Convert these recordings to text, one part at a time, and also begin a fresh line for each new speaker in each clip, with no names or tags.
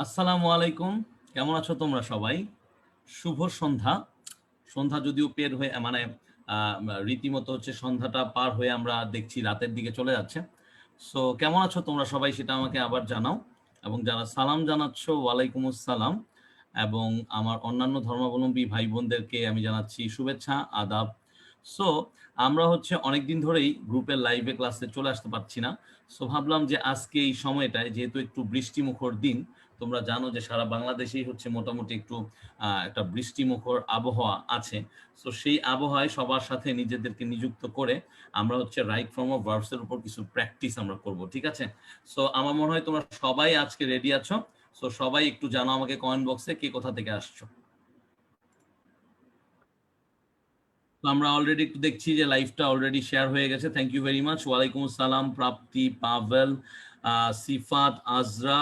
আসসালামু আলাইকুম। কেমন আছো তোমরা সবাই? শুভ সন্ধ্যা। সন্ধ্যা যদিও পের হয়ে আহ, রীতিমতো হচ্ছে সন্ধ্যাটা পার হয়ে আমরা দেখছি রাতের দিকে চলে যাচ্ছে। সো কেমন আছো তোমরা সবাই সেটা আমাকে আবার জানাও। এবং যারা সালাম জানাচ্ছ ওয়ালাইকুম আসসালাম। এবং আমার অন্যান্য ধর্মাবলম্বী ভাই বোনদেরকে আমি জানাচ্ছি শুভেচ্ছা, আদাব। সো আমরা হচ্ছে অনেকদিন ধরেই গ্রুপের লাইভে ক্লাসে চলে আসতে পারছি না। সো ভাবলাম যে আজকে এই সময়টায় যেহেতু একটু বৃষ্টিমুখর দিন, তোমরা জানো যে সারা বাংলাদেশেই হচ্ছে মোটামুটি একটু একটা বৃষ্টিমুখর আবহাওয়া আছে। সো সেই আবহাওয়ায় সবার সাথে নিজেদেরকে নিযুক্ত করে আমরা হচ্ছে রাইট ফর্ম অফ ভার্বস এর উপর কিছু প্র্যাকটিস আমরা করব, ঠিক আছে? সো আমার মনে হয় তোমরা সবাই আজকে রেডি আছো। সো সবাই একটু জানো আমাকে কমেন্ট বক্সে কে কোথা থেকে আসছো। তো আমরা অলরেডি একটু দেখছি যে লাইভটা অলরেডি শেয়ার হয়ে গেছে। Thank you very much. ওয়ালাইকুম আসসালাম Prapti, Pavel, Sifat, Azra,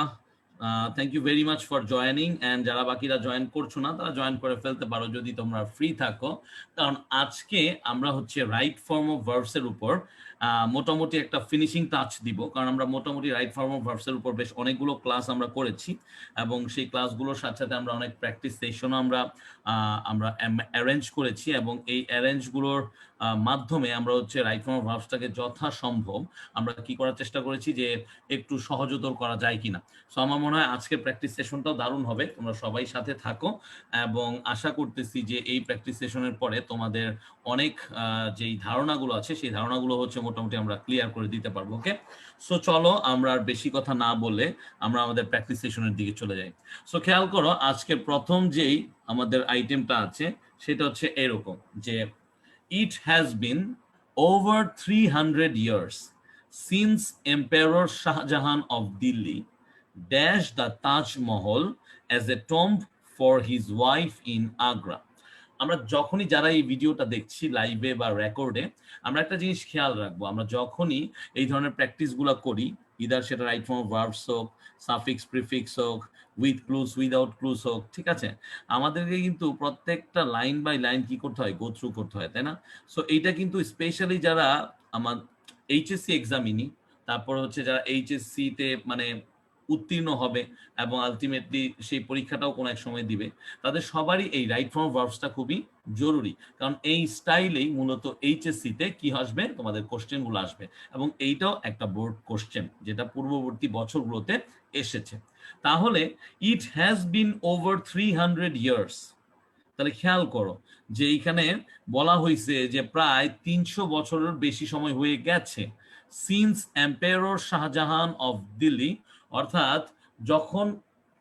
thank you very much for joining. And যারা বাকিরা জয়েন করছো না তারা জয়েন করে ফেলতে পারো যদি তোমরা ফ্রি থাকো। কারণ আজকে আমরা হচ্ছে রাইট ফর্ম অফ ভার্বস এর উপর মোটামুটি একটা ফিনিশিং টাচ দিব। কারণ আমরা মোটামুটি রাইট ফর্ম অফ ভার্বস এর উপর বেশ অনেকগুলো ক্লাস আমরা করেছি এবং সেই ক্লাসগুলোর সাথে সাথে আমরা অনেক প্র্যাকটিস সেশনও আমরা অ্যারেঞ্জ করেছি এবং এই অ্যারেঞ্জগুলোর মাধ্যমে আমরা হচ্ছে রাইট ফর্ম অফ ভার্বসটাকে যথাসম্ভব আমরা কি করার চেষ্টা করেছি যে একটু সহজতর করা যায় কিনা। সো আমার মনে হয় আজকের প্র্যাকটিস সেশনটাও দারুণ হবে। তোমরা সবাই সাথে থাকো এবং আশা করতেছি যে এই প্র্যাকটিস সেশনের পরে তোমাদের অনেক যেই ধারণাগুলো আছে সেই ধারণাগুলো হচ্ছে মোটামুটি আমরা ক্লিয়ার করে দিতে পারবো। ওকে, সো চলো আমরা আর বেশি কথা না বলে আমরা আমাদের প্র্যাকটিস সেশনের দিকে চলে যাই। সো খেয়াল করো আজকে প্রথম যেই আমাদের আইটেমটা আছে সেটা হচ্ছে এরকম যে it has been over 300 years since empire Shahjahan of Delhi dash the Taj Mahal as a tomb for his wife in Agra. আমরা যখনই যারা এই ভিডিওটা দেখছি লাইভে বা রেকর্ডে, আমরা একটা জিনিস খেয়াল রাখবো, আমরা যখনই এই ধরনের প্র্যাকটিসগুলো করি, ইদার সেটা রাইট ফর্ম অফ ভার্বস হোক, সাফিক্স প্রিফিক্স হোক, উইথ ক্লুজ উইদাউট ক্লুজ হোক, ঠিক আছে, আমাদেরকে কিন্তু প্রত্যেকটা লাইন বাই লাইন কি করতে হয়, গো থ্রু করতে হয়, তাই না? সো এইটা কিন্তু স্পেশালি যারা আমার এইচএসসি এক্সামিনি, তারপর হচ্ছে যারা এইচএসসি তে উত্তীর্ণ হবে এবং আলটিমেটলি সেই পরীক্ষাটাও কোনো এক সময় দিবে, তাদের সবারই এই রাইট ফর্ম ভার্বসটা খুবই জরুরি। কারণ এই স্টাইলেই মূলত এইচএসসি তে কি আসবে, তোমাদের কোশ্চেন গুলো আসবে এবং এইটাও একটা বোর্ড কোশ্চেন যেটা পূর্ববর্তী বছরগুলোতে এসেছে। তাহলে it has been over 300 years, তাহলে খেয়াল করো যে এইখানে বলা হয়েছে যে প্রায় 300 বছরের বেশি সময় হয়ে গেছে since empire Shahjahan of Delhi, অর্থাৎ যখন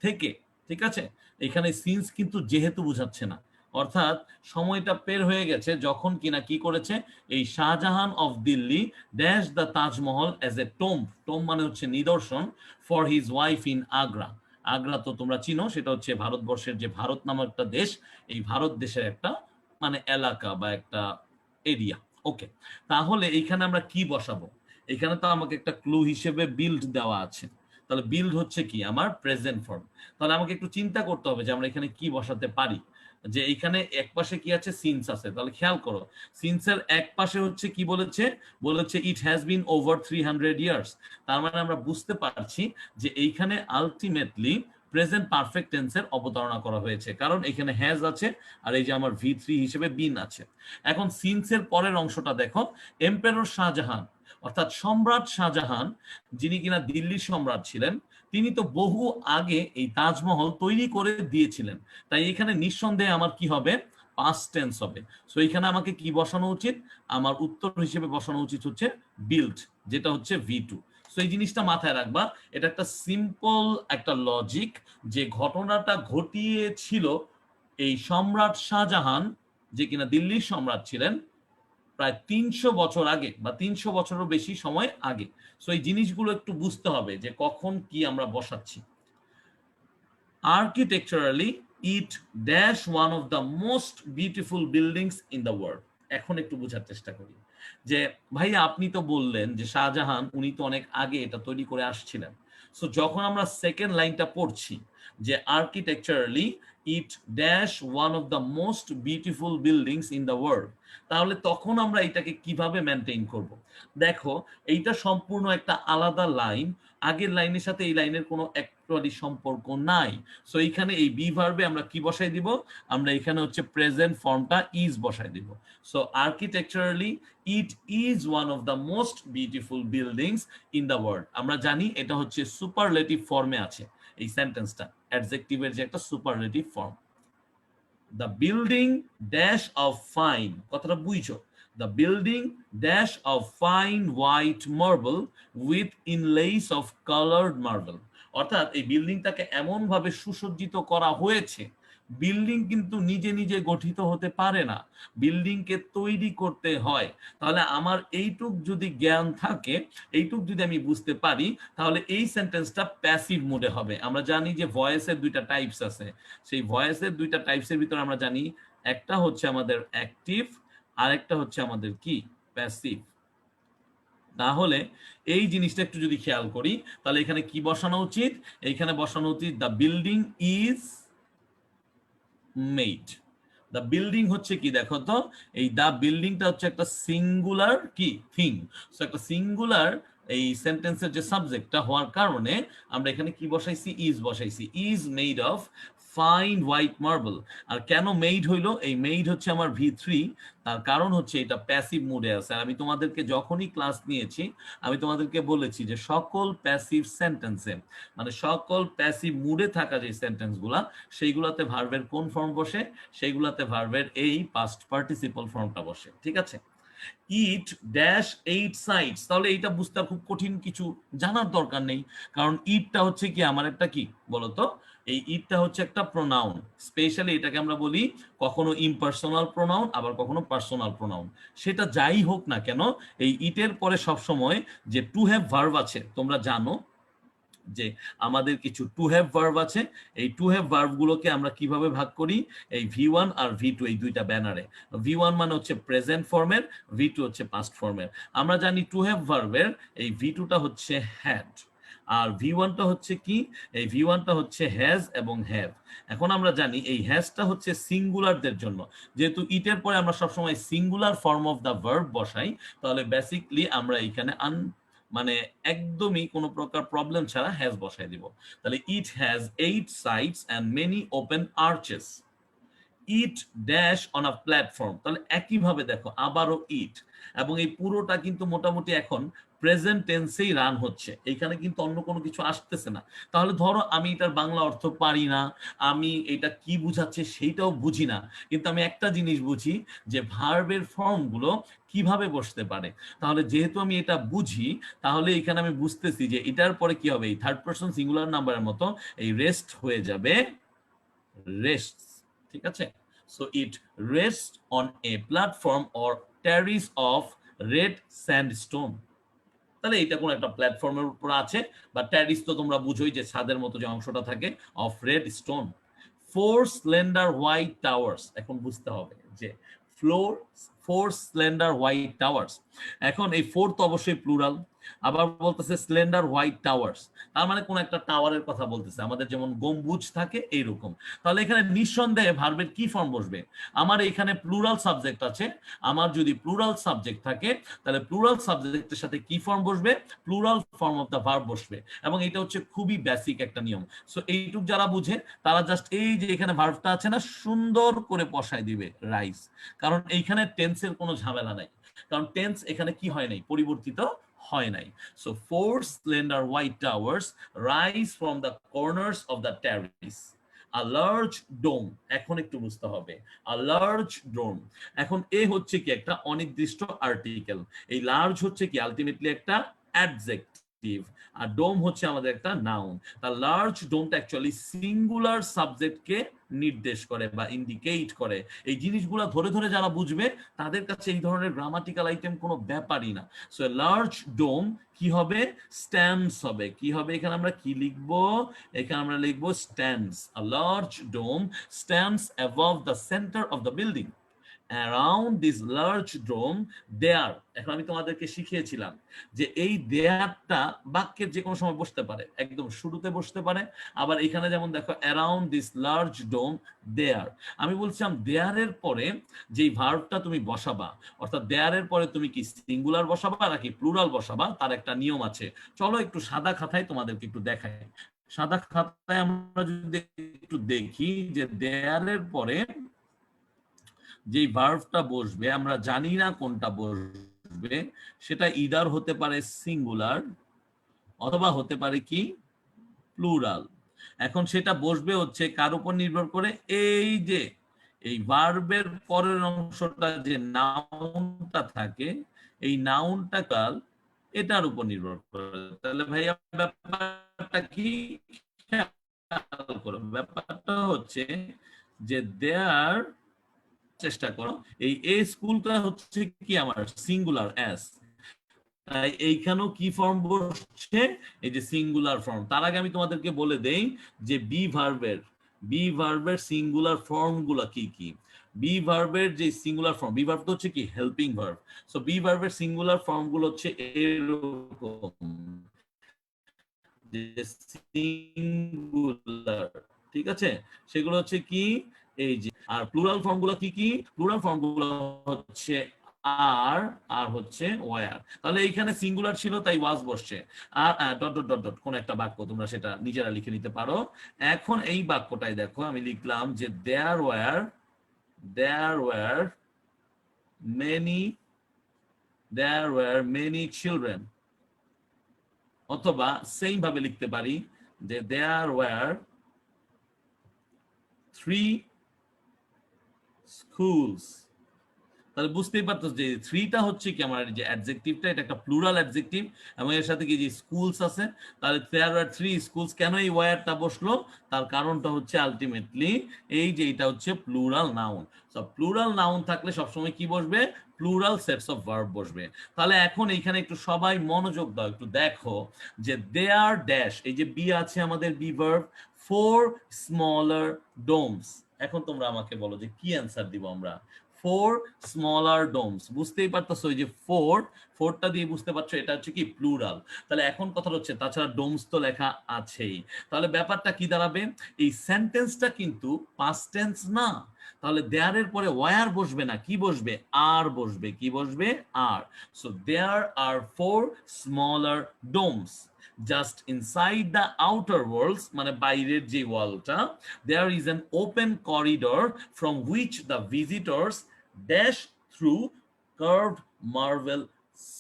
থেকে, ঠিক আছে, এখানে সিন্স কিন্তু যেহেতু বুঝাচ্ছে না, অর্থাৎ সময়টা পের হয়ে গেছে যখন কিনা কি করেছে এই Shahjahan of Delhi dash the Taj Mahal as a tomb, tomb মানে হচ্ছে নিদর্শন, for his wife in Agra. Agra তো তোমরা চিনো, সেটা হচ্ছে ভারতবর্ষের যে ভারত নামক একটা দেশ, এই ভারত দেশের একটা এলাকা বা একটা এরিয়া। ওকে, তাহলে এইখানে আমরা কি বসাবো? এখানে তো আমাকে একটা ক্লু হিসেবে বিল্ড দেওয়া আছে। তাহলে বিল্ড হচ্ছে কি আমার প্রেজেন্ট ফর্ম। তাহলে আমাকে একটু চিন্তা করতে হবে যে আমরা এখানে কি বসাতে পারি। যে এইখানে এক পাশে কি আছে, সিন্স আছে। তাহলে খেয়াল করো সিন্সের এক পাশে হচ্ছে কি বলেছে, বলেছে it has been over 300 years. তার মানে আমরা বুঝতে পারছি যে এইখানে আলটিমেটলি প্রেজেন্ট পারফেক্ট টেন্সের অবতারণা করা হয়েছে, কারণ এখানে হ্যাজ আছে আর এই যে আমার V3 হিসেবে বিন আছে। এখন সিন্সের পরের অংশটা দেখো, এম্পায়ার শাহজাহান, অর্থাৎ সম্রাট শাহজাহান, যিনি কিনা দিল্লির সম্রাট ছিলেন, তিনি তো বহু আগে এই তাজমহল তৈরি করে দিয়েছিলেন। তাই এখানে নিঃসন্দেহে আমার কি হবে, পাস্ট টেন্স হবে। সো এখানে আমাকে কি বসানো উচিত, আমার উত্তর হিসেবে বসানো উচিত হচ্ছে বিল্ড, যেটা হচ্ছে V2। সো এই জিনিসটা মাথায় রাখবা, এটা একটা সিম্পল একটা লজিক যে ঘটনাটা ঘটিয়েছিল এই সম্রাট শাহজাহান, যে কিনা দিল্লির সম্রাট ছিলেন, প্রায় 300 বছর আগে বা 300 বছরেরও বেশি সময় আগে। সো এই জিনিসগুলো একটু বুঝতে হবে যে কখন কি আমরা বসাচ্ছি। Architecturally it dash one of the most beautiful buildings in the world. এখন একটু বোঝার চেষ্টা করি যে ভাই আপনি তো বললেন যে শাহজাহান উনি তো অনেক আগে এটা তৈরি করে আসছিলেন। সো যখন আমরা সেকেন্ড লাইনটা পড়ছি, যে architecturally it dash one of the most beautiful buildings in the world, তাহলে তখন আমরা এটাকে কিভাবে মেনটেন করব? দেখো, এইটা সম্পূর্ণ একটা আলাদা লাইন, আগের লাইনের সাথে এই লাইনের কোনো অ্যাকচুয়ালি সম্পর্ক নাই। সো এইখানে এই বি ভার্বে আমরা কি বসাই দিব? আমরা এখানে হচ্ছে প্রেজেন্ট ফর্মটা ইজ বসাই দিব। So architecturally it is one of the most beautiful buildings in the world. আমরা জানি এটা হচ্ছে সুপারলেটিভ ফর্মে আছে এই সেন্টেন্সটা, অ্যাডজেক্টিভের যে একটা superlative form. The building dash of fine, কথাটা বুঝছো? The building dash of fine white marble with ইনলেস of coloured marble, অর্থাৎ এই বিল্ডিংটাকে এমন ভাবে সুসজ্জিত করা হয়েছে। বিল্ডিং কিন্তু নিজে নিজে গঠিত হতে পারে না, বিল্ডিংকে তৈরি করতে হয়। তাহলে আমার এইটুক যদি জ্ঞান থাকে, এইটুক যদি আমি বুঝতে পারি, তাহলে এই সেন্টেন্সটা প্যাসিভ মোডে হবে। আমরা জানি যে ভয়েসের দুইটা টাইপস আছে, সেই ভয়েসের দুইটা টাইপসের ভিতরে আমরা জানি একটা হচ্ছে আমাদের অ্যাক্টিভ, আর একটা হচ্ছে আমাদের কি, প্যাসিভ। তাহলে এই জিনিসটা একটু যদি খেয়াল করি, তাহলে এখানে কি বসানো উচিত? এইখানে বসানো উচিত the building is made. The building হচ্ছে কি দেখো তো, এই দ্য বিল্ডিংটা হচ্ছে একটা সিঙ্গুলার কি থিং। সো একটা সিঙ্গুলার এই সেন্টেন্সের যে সাবজেক্টটা হওয়ার কারণে আমরা এখানে কি বসাইছি? ইজ বসাইছি। Is made of fine white marble. আর কেন মেড হইলো? এই মেড হচ্ছে আমার V3, তার কারণ হচ্ছে এটা প্যাসিভ মুডে আছে। আর আমি তোমাদেরকে যখনই ক্লাস নিয়েছি, আমি তোমাদেরকে বলেছি যে সকল প্যাসিভ সেন্টেন্সে, মানে সকল প্যাসিভ মুডে থাকা যে সেন্টেন্সগুলা, সেইগুলাতে ভার্বের কোন ফর্ম বসে? সেইগুলাতে ভার্বের এই পাস্ট পার্টিসিপল ফর্মটা বসে। ঠিক আছে? ইট ড্যাশ 8 সাইডস, তাহলে এইটা বুঝতে খুব কঠিন কিছু জানার দরকার নেই, কারণ ইটটা হচ্ছে কি আমার একটা কি বলতো, এই ইটটা হচ্ছে একটা প্রোনাউন। স্পেশালি এটাকে আমরা বলি কখনো ইমপার্সোনাল প্রোনাউন, আবার কখনো পার্সোনাল প্রোনাউন। সেটা যাই হোক না কেন, এই ইটের পরে সবসময় যে টু হ্যাভ ভার্ব আছে, তোমরা জানো যে আমাদের কিছু টু হ্যাভ ভার্ব আছে। এই টু হ্যাভ ভার্ব গুলোকে আমরা কিভাবে ভাগ করি? এই V1 আর V2 এই দুইটা ব্যানারে। V1 মানে হচ্ছে প্রেজেন্ট ফর্মের, V2 হচ্ছে পাস্ট ফর্মের। আমরা জানি টু হ্যাভ ভার্বের এই V2টা হচ্ছে হ্যাড, আর V1টা হচ্ছে কি? এই V1টা হচ্ছে হ্যাজ এবং হ্যাভ। এখন আমরা জানি এই হ্যাজটা হচ্ছে সিঙ্গুলারদের জন্য, যেহেতু ইটের পরে আমরা সবসময় singular form of the verb বসাই, তাহলে বেসিকলি আমরা এখানে মানে একদমই কোনো প্রকার প্রবলেম ছাড়া হ্যাজ বসাই দিব। তাহলে it has 8 sides and many open arches. It dash on a platform, তাহলে একইভাবে দেখো আবারও ইট, এবং এই পুরোটা কিন্তু মোটামুটি এখন প্রেজেন্ট টেন্সেই রান হচ্ছে, এইখানে কিন্তু অন্য কোনো কিছু আসতেছে না। তাহলে ধরো আমি এটার বাংলা অর্থ পারি না, আমি এটা কি বুঝাচ্ছে সেইটাও বুঝি না, কিন্তু আমি একটা জিনিস বুঝি যে ভার্বের ফর্মগুলো কিভাবে বসতে পারে। তাহলে যেহেতু আমি এটা বুঝি, তাহলে এখানে আমি বুঝতেছি যে এটার পরে কি হবে, এই থার্ড পারসন সিঙ্গুলার নাম্বারের মতো এই রেস্ট হয়ে যাবে রেস্ট। ঠিক আছে? So it rest on a platform or teres of red sandstone. তাহলে এটা কোন একটা প্ল্যাটফর্মের উপর আছে, বা টেরিস তো তোমরা বুঝোই যে ছাদের মতো যে অংশটা থাকে, of red stone. Four slender white towers, এখন বুঝতে হবে যে ফোর স্লেন্ডার হোয়াইট টাওয়ার্স। এখন এই ফোর তো অবশ্যই প্লুরাল, আবার বলতেছে স্লেন্ডার হোয়াইট টাওয়ার্স, তার মানে কোন একটা টাওয়ারের কথা বলতেছে, আমাদের যেমন গম্বুজ থাকে এইরকম। তাহলে এখানে নিঃসন্দেহে ভার্বের কি ফর্ম বসবে? আমার এখানে প্লুরাল সাবজেক্ট আছে, আমার যদি প্লুরাল সাবজেক্ট থাকে, তাহলে প্লুরাল সাবজেক্টের সাথে কি ফর্ম বসবে? Plural form of the verb বসবে। এবং এটা হচ্ছে খুবই বেসিক একটা নিয়ম। সো এইটুক যারা বুঝে তারা জাস্ট এই যে এখানে ভার্বটা আছে না, সুন্দর করে বসায় দিবে রাইস, কারণ এইখানে টেন্সের কোনো ঝামেলা নাই, কারণ টেন্স এখানে কি হয় নাই, পরিবর্তিত হয় নাই। So four splendour white towers rise from the corners of the terrace. A large dome, এখন একটু বুঝতে হবে, আ লার্জ ডোম। এখন এ হচ্ছে কি একটা অনির্দিষ্ট আর্টিকেল, এই লার্জ হচ্ছে কি আলটিমেটলি একটা অ্যাডজেক্টিভ, আর ডোম হচ্ছে আমাদের একটা নাউন। তার লার্জ ডোমটা অ্যাকচুয়ালি সিঙ্গুলার সাবজেক্টকে নির্দেশ করে বা ইন্ডিকেট করে। এই জিনিসগুলো ধরে ধরে যারা বুঝবে, তাদের কাছে এই ধরনের গ্রামাটিক্যাল আইটেম কোনো ব্যাপারই না। সো লার্জ ডোম কি হবে? স্ট্যান্ডস হবে। কি হবে? এখানে আমরা কি লিখবো? এখানে আমরা লিখবো stands. A large dome stands above the centre of the building. Around this large dome there. এখন আমি তোমাদেরকে শিখিয়েছিলাম যে এই দেয়ারটা বাক্যের যে কোনো সময় বসতে পারে, একদম শুরুতে বসতে পারে, আবার এখানে যেমন দেখো অ্যারাউন্ড দিস লার্জ ডোম দেয়ার, আমি বলছিলাম দেয়ারের পরে যেই ভার্বটা তুমি বসাবা, অর্থাৎ দেয়ারের পরে তুমি কি সিঙ্গুলার বসাবা নাকি প্লুরাল বসাবা, তার একটা নিয়ম আছে। চলো একটু সাদা খাতায় তোমাদেরকে একটু দেখাই। সাদা খাতায় আমরা যদি একটু দেখি যে দেয়ারের পরে যে ভার্বটা বসবে, আমরা জানি না কোনটা বসবে, সেটা ইদার হতে পারে সিঙ্গুলার অথবা হতে পারে কি প্লুরাল। এখন সেটা বসবে হচ্ছে কার উপর নির্ভর করে, এই যে এই ভার্বের পরের অংশটা যে নাউনটা থাকে, এই নাউনটা কাল এটার উপর নির্ভর করে। তাহলে ভাইয়া ব্যাপারটা কি খেয়াল করো, ব্যাপারটা হচ্ছে যে দেয়ার, চেষ্টা করো, এই এ স্কুলটা হচ্ছে কি আমার সিঙ্গুলার এস, তাই এইখানেও কি ফর্ম বসছে, এই যে সিঙ্গুলার ফর্ম। তার আগে আমি তোমাদেরকে বলে দেই যে বি ভার্বের সিঙ্গুলার ফর্ম গুলা কি কি। বি ভার্বের যে সিঙ্গুলার ফর্ম, বি ভার্ব তো হচ্ছে কি হেল্পিং ভার্ব, সো বি ভার্বের সিঙ্গুলার ফর্ম গুলো হচ্ছে এরকম, যে সিঙ্গুলার, ঠিক আছে, সেগুলো হচ্ছে কি এই যে। আর প্লুরাল ফর্ম গুলো কি কি, প্লুরাল ফর্ম গুলো হচ্ছে আর আর হচ্ছে ওয়ার। তাহলে এইখানে সিঙ্গুলার ছিল তাই ওয়াজ বসছে, আর ডট ডট ডট ডট কোন একটা বাক্য তোমরা সেটা নিজেরা লিখে নিতে পারো। এখন এই বাক্যটাই দেখো, আমি লিখলাম যে there were many children, অথবা সেম ভাবে লিখতে পারি যে there were 3 schools। তাহলে বুঝতেই পারতো যে থ্রিটা হচ্ছে কি আমার যে অ্যাডজেক্টিভটা, এটা একটা প্লুরাল অ্যাডজেক্টিভ, এবং এর সাথে কি যে স্কুলস আছে, তাহলে there were 3 schools। কেন এই ওয়্যারটা বসলো, তার কারণটা হচ্ছে আলটিমেটলি এই যে এটা হচ্ছে plural noun. So plural noun থাকলে সবসময় কি বসবে, প্লুরাল সেটস অফ ভার্ব বসবে। তাহলে এখন এইখানে একটু সবাই মনোযোগ দাও, একটু দেখো যে দেয়ার ড্যাশ, এই যে বি আছে আমাদের বি ভার্ব, 4 স্মলার ডোমস। এখন তোমরা আমাকে বলো যে কি অ্যান্সার দিব আমরা। 4 স্মলার ডোমস, বুঝতেই পারতেছো এই যে ফোরটা দিয়ে বুঝতে পারছো এটা হচ্ছে কি প্লুরাল। তাহলে এখন কথা হচ্ছে, তাছাড়া ডোমস তো লেখা আছেই, তাহলে ব্যাপারটা কি দাঁড়াবে, এই সেন্টেন্সটা কিন্তু পাস্ট টেন্স না, তাহলে দেয়ারের পরে ওয়ার বসবে না, কি বসবে, আর বসবে, কি বসবে, are. So there are 4 smaller domes just inside the outer walls, মানে বাইরের যে ওয়ালটা, there is an open corridor from which the visitors dash through curved marble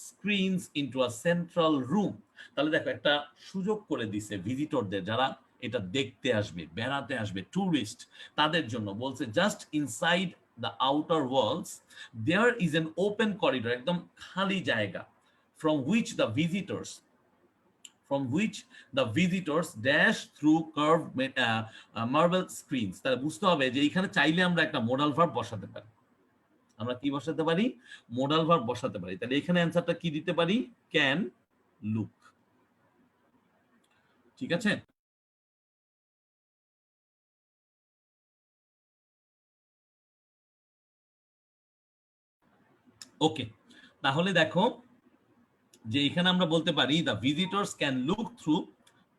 screens into a central room। তাহলে দেখো একটা সুযোগ করে দিছে ভিজিটরদের, যারা এটা দেখতে আসবে, বেড়াতে আসবে, টুরিস্ট, তাদের জন্য বলছে just inside the outer walls there is an open corridor, একদম খালি জায়গা, from which the visitors dash through curved marble screens। তাহলে বুঝতে হবে যে এইখানে চাইলে আমরা একটা মোডাল ভার্ব বসাতে পারি। আমরা কি বসাতে পারি, মোডাল ভার্ব বসাতে পারি। তাহলে এখানে অ্যান্সারটা কি দিতে পারি, ক্যান লুক। ঠিক আছে, ওকে। তাহলে দেখো যে এখানে আমরা বলতে পারি the visitors can look through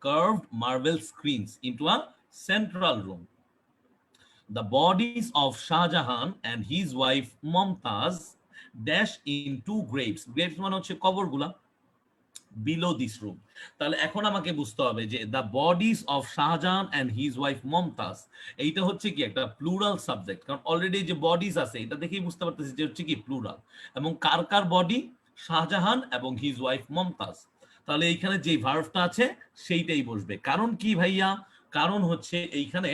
curved marble screens into a central room. The bodies of Shah Jahan and his wife Mumtaz dash in two graves, graves মানে হচ্ছে কবরগুলা, below this room। তাহলে এখন আমাকে বুঝতে হবে যে the bodies of Shahjahan and his wife Mumtaz, এইটা হচ্ছে কি একটা প্লুরাল সাবজেক্ট, কারণ অলরেডি যে বডিজ আছে এটা দেখেই বুঝতে পারতেছি যে হচ্ছে কি প্লুরাল, এবং কার কার বডি, শাহজাহান এবং হিজ ওয়াইফ মমতাজ। তাহলে এইখানে যে ভার্বটা আছে সেইটাই বসবে। কারণ কি ভাইয়া, কারণ হচ্ছে এইখানে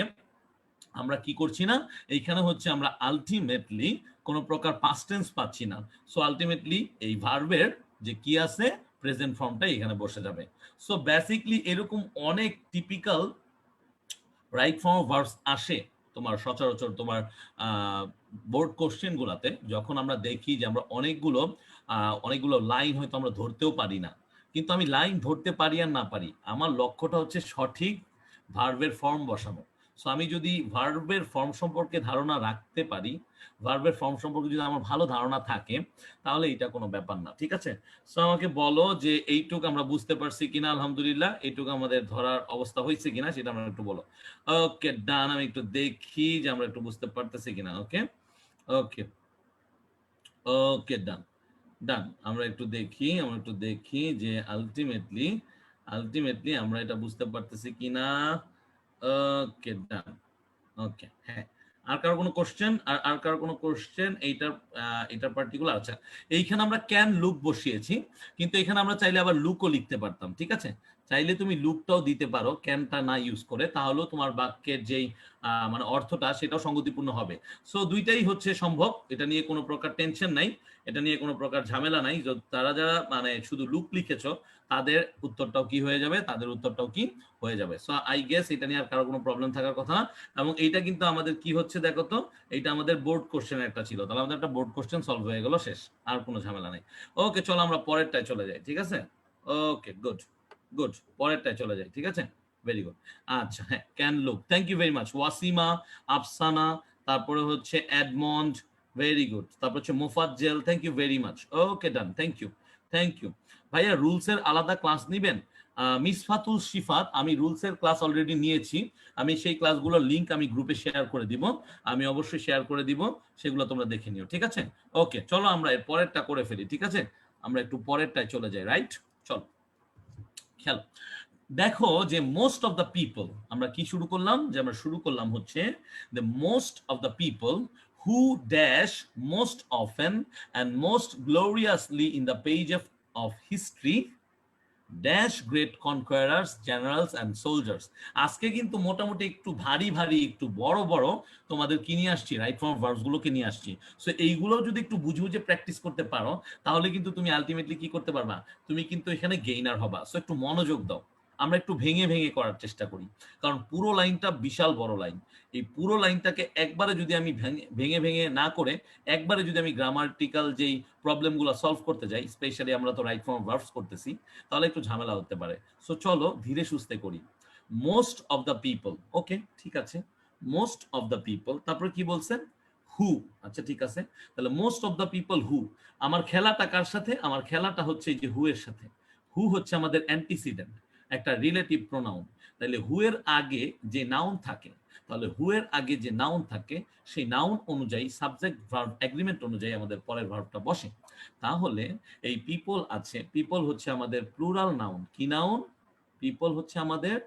আমরা কি করছি না, এইখানে হচ্ছে আমরা আলটিমেটলি কোন প্রকার পাস্ট টেন্স পাচ্ছি না। সো আলটিমেটলি এই ভার্বের যে কি আছে প্রেজেন্ট ফর্মটা এখানে বসে যাবে। সো বেসিকলি এরকম অনেক typical right form of verbs আসে তোমার সচরাচর তোমার বোর্ড কোশ্চেন গুলাতে, যখন আমরা দেখি যে আমরা অনেকগুলো লাইন হয়তো আমরা ধরতেও পারি না, কিন্তু আমি লাইন ধরতে পারি আর না পারি, আমার লক্ষ্যটা হচ্ছে সঠিক ভার্বের ফর্ম বসানো। সো আমি যদি ভার্বের ফর্ম সম্পর্কে ধারণা রাখতে পারি, ভার্বের ফর্ম সম্পর্কে যদি আমার ভালো ধারণা থাকে, তাহলে এটা কোনো ব্যাপার না। ঠিক আছে, সো আমাকে বলো যে এইটুক আমরা বুঝতে পারছি কিনা। আলহামদুলিল্লাহ, এইটুক আমাদের ধরার অবস্থা হয়েছে কিনা সেটা আমরা একটু বলো। ওকে ডান, আমি একটু দেখি যে আমরা একটু বুঝতে পারতেছি কিনা। ওকে ওকে ওকে ডান ডান, আমরা একটু দেখি যে আলটিমেটলি আমরা এটা বুঝতে পারতেছি কিনা। ওকে ডান। ওকে, হ্যাঁ। আর কারো কোনো কোশ্চেন? আর কারো কোনো কোশ্চেন এইটার পার্টিকুলার? আচ্ছা, এইখানে আমরা ক্যান লুক বসিয়েছি, কিন্তু এখানে আমরা চাইলে আবার লুকও লিখতে পারতাম। ঠিক আছে, চাইলে তুমি লুকটাও দিতে পারো ক্যানটা না ইউজ করে, তাহলেও তোমার বাক্যের যেই মানে অর্থটা সেটাও সঙ্গতিপূর্ণ হবে। সো দুইটাই হচ্ছে সম্ভব, এটা নিয়ে কোনো প্রকার টেনশন নাই, এটা নিয়ে কোনো প্রকার ঝামেলা নাই। তারা যারা মানে শুধু লুক লিখেছো তাদের উত্তরটাও কি হয়ে যাবে, তাদের উত্তরটাও কি হয়ে যাবে। সো আই গেস এটা নিয়ে আর কারো কোনো প্রবলেম থাকার কথা না। এবং এইটা কিন্তু আমাদের কি হচ্ছে দেখো তো, এইটা আমাদের বোর্ড কোশ্চেন একটা ছিল, তাহলে আমাদের একটা বোর্ড কোশ্চেন সলভ হয়ে গেল, শেষ, আর কোনো ঝামেলা নেই। ওকে, চলো আমরা পরেরটায় চলে যাই। ঠিক আছে, ওকে গুড গুড, পরেরটায় চলে যাই। ঠিক আছে, ভেরি গুড। আচ্ছা, হ্যাঁ, can look, thank you very much. Wasima, Afsana, তারপরে হচ্ছে এডমন্ড, ভেরি গুড। তারপর হচ্ছে Mofazzel, thank you very much. Okay done, thank you. ভাইয়া রুলসের আলাদা ক্লাস নিবেন? মিসফাতুল শিফাত, আমি রুলসের ক্লাস অলরেডি নিয়েছি, আমি সেই ক্লাসগুলোর লিংক আমি গ্রুপে শেয়ার করে দিব, আমি অবশ্যই শেয়ার করে দিব, সেগুলো তোমরা দেখে নিও। ঠিক আছে, ওকে, চলো আমরা এর পরেরটা করে ফেলি। ঠিক আছে, আমরা একটু পরেরটায় চলে যাই। রাইট, চলো খেলো। দেখো যে মোস্ট অফ দ্য পিপল, আমরা কি শুরু করলাম, যে আমরা শুরু করলাম হচ্ছে the most of the people who dash most often and most gloriously in the page of history dash great conquerors generals and soldiers. আজকে কিন্তু মোটামুটি একটু ভারী ভারী, একটু বড় বড় তোমাদের কি নিয়ে আসছি, রাইট ফর্ম ভার্বসগুলোকে নিয়ে আসছি। সো এইগুলো যদি একটু বুঝে বুঝে প্র্যাকটিস করতে পারো, তাহলে কিন্তু তুমি আলটিমেটলি কি করতে পারবা, তুমি কিন্তু এখানে গেইনার হবা। সো একটু মনোযোগ দাও, আমরা একটু ভেঙে ভেঙে করার চেষ্টা করি, কারণ পুরো লাইনটা বিশাল বড় লাইন। এই পুরো লাইনটাকে একবারে যদি আমি ভেঙে ভেঙে না করে একবারে যদি আমি গ্রামাটিক্যাল যেই প্রবলেমগুলো সলভ করতে যাই, স্পেশালি আমরা তো রাইট ফর্ম ভার্বস করতেছি, তাহলে একটু ঝামেলা হতে পারে। সো চলো ধীরে সুস্থে করি। মোস্ট অফ দ্য পিপল, ওকে ঠিক আছে, মোস্ট অফ দ্য পিপল, তারপরে কি বলছেন, হু। আচ্ছা ঠিক আছে, তাহলে মোস্ট অফ দ্য পিপল হু, আমার খেলাটা কার সাথে, আমার খেলাটা হচ্ছে যে হু এর সাথে। হু হচ্ছে আমাদের অ্যান্টিসিডেন্ট, একটা রিলেটিভ প্রোনাউন। তাহলে হু এর আগে যে নাউন থাকে, তাহলে হু এর আগে যে নাউন থাকে সেই নাউন অনুযায়ী সাবজেক্ট ভার্ব এগ্রিমেন্ট অনুযায়ী আমাদের পরের ভার্বটা বসে। তাহলে এই পিপল আছে, পিপল হচ্ছে আমাদের প্লুরাল নাউন। কি নাউন? পিপল হচ্ছে আমাদের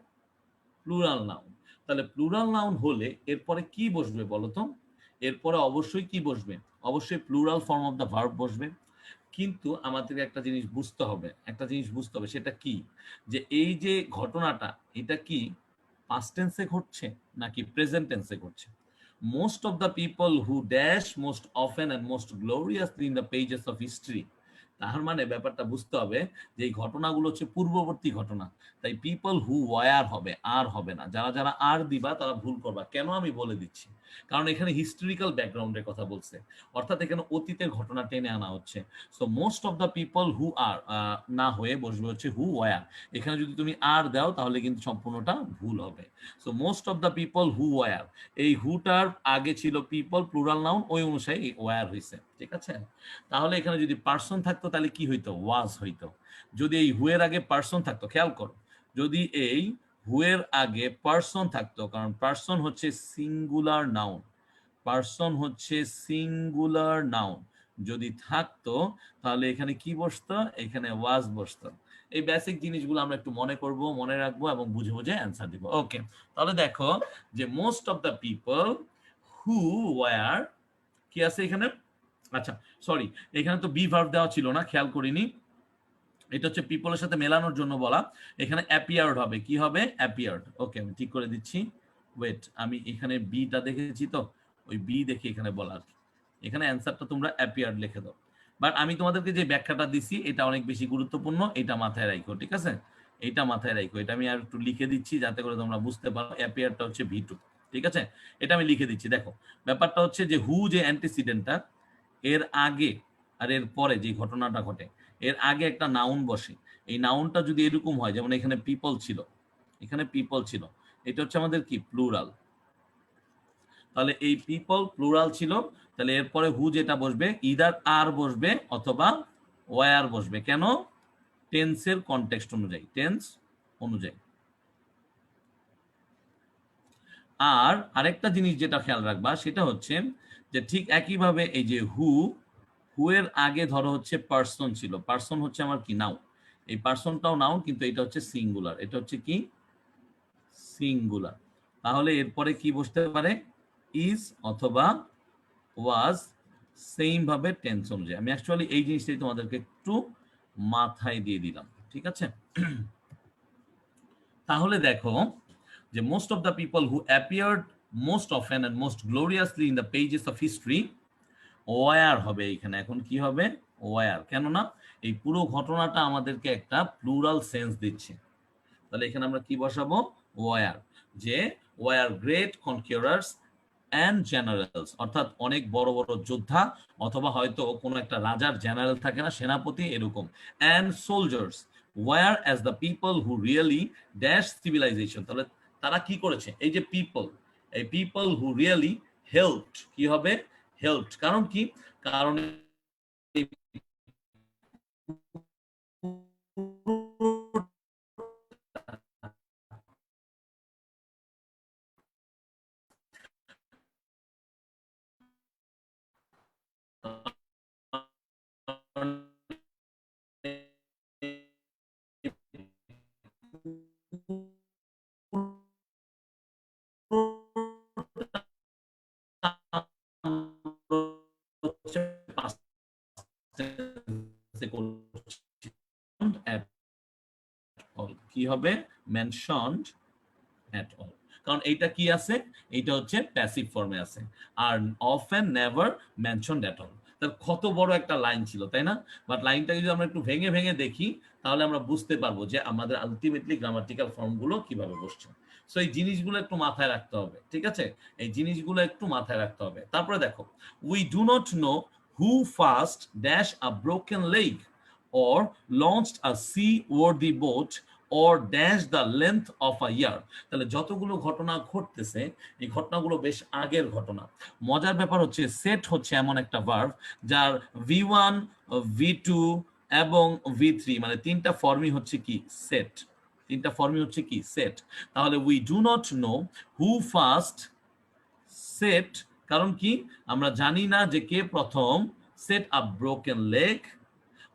প্লুরাল নাউন। তাহলে প্লুরাল নাউন হলে এরপরে কি বসবে বলতো? এরপরে অবশ্যই কি বসবে? অবশ্যই plural form of the verb বসবে। কিন্তু আমাদেরকে একটা জিনিস বুঝতে হবে, সেটা কি, যে এই যে ঘটনাটা, এটা কি পাস্ট টেন্সে ঘটছে নাকি প্রেজেন্ট টেন্সে ঘটছে? Most of the people who dash most often and most gloriously in the pages of history, তার মানে ব্যাপারটা বুঝতে হবে যে এই ঘটনাগুলো হচ্ছে পূর্ববর্তী ঘটনা। তাই পিপল হু ওয়ার হবে, আর হবে না। যারা যারা আর দিবা তারা ভুল করবা। কেন আমি বলে দিচ্ছি, কারণ এখানে হিস্টোরিক্যাল ব্যাকগ্রাউন্ডের কথা বলছে, অর্থাৎ এখানে অতীতের ঘটনা টেনে আনা হচ্ছে। So most of the people who are না হয়ে বসবে হচ্ছে হু ওয়ার। এখানে যদি তুমি আর দাও তাহলে কিন্তু সম্পূর্ণটা ভুল হবে। So most of the people who were, এই হুটার আগে ছিল পিপল প্লুরাল নাউন, ওই অনুসারে ওয়ার হয়েছে। ঠিক আছে, তাহলে এখানে যদি পার্সন থাকতো তাহলে কি হইতো, ওয়াজ হইতো। যদি এই হুয়ের আগে পার্সন থাকতো, খেয়াল করো, যদি এই হুয়ের আগে পার্সন থাকতো, কারণ পার্সন হচ্ছে সিঙ্গুলার নাউন, পার্সন হচ্ছে সিঙ্গুলার নাউন, যদি থাকতো তাহলে এখানে কি বসতো, এখানে ওয়াজ বসতো। এই বেসিক জিনিসগুলো আমরা একটু মনে করব, মনে রাখবো এবং বুঝে বুঝে অ্যান্সার দিব। ওকে, তাহলে দেখো যে most of the people who were, কি আছে এখানে, আচ্ছা সরি, এখানে তো বি ভার্ব দেওয়া ছিল না, খেয়াল করিনি। এটা হচ্ছে পিপলের সাথে মেলানোর জন্য বলা, এখানে অ্যাপিয়ার্ড হবে। কি হবে? অ্যাপিয়ার্ড। ওকে, আমি ঠিক করে দিচ্ছি, ওয়েট, আমি এখানে বিটা দেখেছি তো, ওই বি দেখে এখানে বলা আর কি। এখানে অ্যান্সারটা তোমরা অ্যাপিয়ার্ড লিখে দাও। বাট আমি তোমাদেরকে যে ব্যাখ্যাটা দিছি এটা অনেক বেশি গুরুত্বপূর্ণ, এটা মাথায় রাখো। ঠিক আছে, এটা মাথায় রাখো, এটা আমি আর একটু লিখে দিচ্ছি যাতে করে তোমরা বুঝতে পারো। অ্যাপিয়ারটা হচ্ছে ভি2। ঠিক আছে, এটা আমি লিখে দিচ্ছি। দেখো ব্যাপারটা হচ্ছে যে হু যে অ্যান্টিসিডেন্টটা, এর আগে আর এর পরে যে ঘটনাটা ঘটে, এর আগে একটা নাউন বসে। এই নাউনটা যদি এরকম হয়, যেমন এখানে পিপল ছিল, এখানে পিপল ছিল, এটা হচ্ছে আমাদের কি প্লুরাল। তাহলে এই পিপল প্লুরাল ছিল, তাহলে এরপরে হু যেটা বসবে ইদার আর বসবে অথবা ওয়ার বসবে। কেন? টেন্সের কনটেক্সট অনুযায়ী, টেন্স অনুযায়ী। আর আরেকটা জিনিস যেটা খেয়াল রাখবা সেটা হচ্ছে যে ঠিক একইভাবে এই যে হু, হু এর আগে ধরো হচ্ছে পার্সন ছিল, পার্সন হচ্ছে আমার কি নাউন, এই পার্সনটাও নাউন কিন্তু এটা হচ্ছে সিঙ্গুলার, এটা হচ্ছে কি সিঙ্গুলার। তাহলে এরপরে কি বসতে পারে? ইজ অথবা ওয়াজ, সেম ভাবে টেন্স অনুযায়ী। আমি অ্যাকচুয়ালি এই জিনিসটাই তোমাদেরকে একটু মাথায় দিয়ে দিলাম, ঠিক আছে? তাহলে দেখো যে most of the people who appeared most often and most gloriously in the pages of history, were হবে এখানে। এখন কি হবে? ওয়ার। কেননা এই পুরো ঘটনাটা আমাদেরকে একটা প্লুরাল সেন্স দিচ্ছে, তাহলে এখানে আমরা কি বসাবো? ওয়ার। যে ওয়ার গ্রেট কনকিউরার্স অ্যান্ড জেনারেলস, অর্থাৎ অনেক বড় বড় যোদ্ধা, অথবা হয়তো কোনো একটা রাজার জেনারেল থাকে না, সেনাপতি এরকম, and soldiers were as the people who really dash civilization. তাহলে তারা কি করেছে? এই যে পিপল, এই পিপল হু রিয়েলি হেল্পড, কি হবে? হেল্পড। কারণ কি? কারণ কি হবে? মেনশনড at all, কারণ এইটা কি আছে? এইটা হচ্ছে প্যাসিভ ফর্মে আছে। Are often never mentioned at all, তার কত বড় একটা লাইন ছিল, তাই না? বাট লাইনটাকে যদি আমরা একটু ভেঙে ভেঙে দেখি তাহলে আমরা বুঝতে পারবো যে আমাদের আলটিমেটলি গ্রামাটিক্যাল ফর্মগুলো কিভাবে বসছে। সো এই জিনিসগুলো একটু মাথায় রাখতে হবে, ঠিক আছে? এই জিনিসগুলো একটু মাথায় রাখতে হবে। তারপরে দেখো, we do not know who first dash a broken leg or launched a sea-worthy boat or dash the length of a year। তাহলে যতগুলো ঘটনা ঘটতেছে এই ঘটনাগুলো বেশ আগের ঘটনা। মজার ব্যাপার হচ্ছে সেট হচ্ছে এমন একটা ভার্ব যার V1, V2 এবং V3 মানে তিনটা ফর্মই হচ্ছে কি সেট, তিনটা ফর্মই হচ্ছে কি সেট। তাহলে we do not know who first set, কারণ কি? আমরা জানি না যে কে প্রথম set a broken leg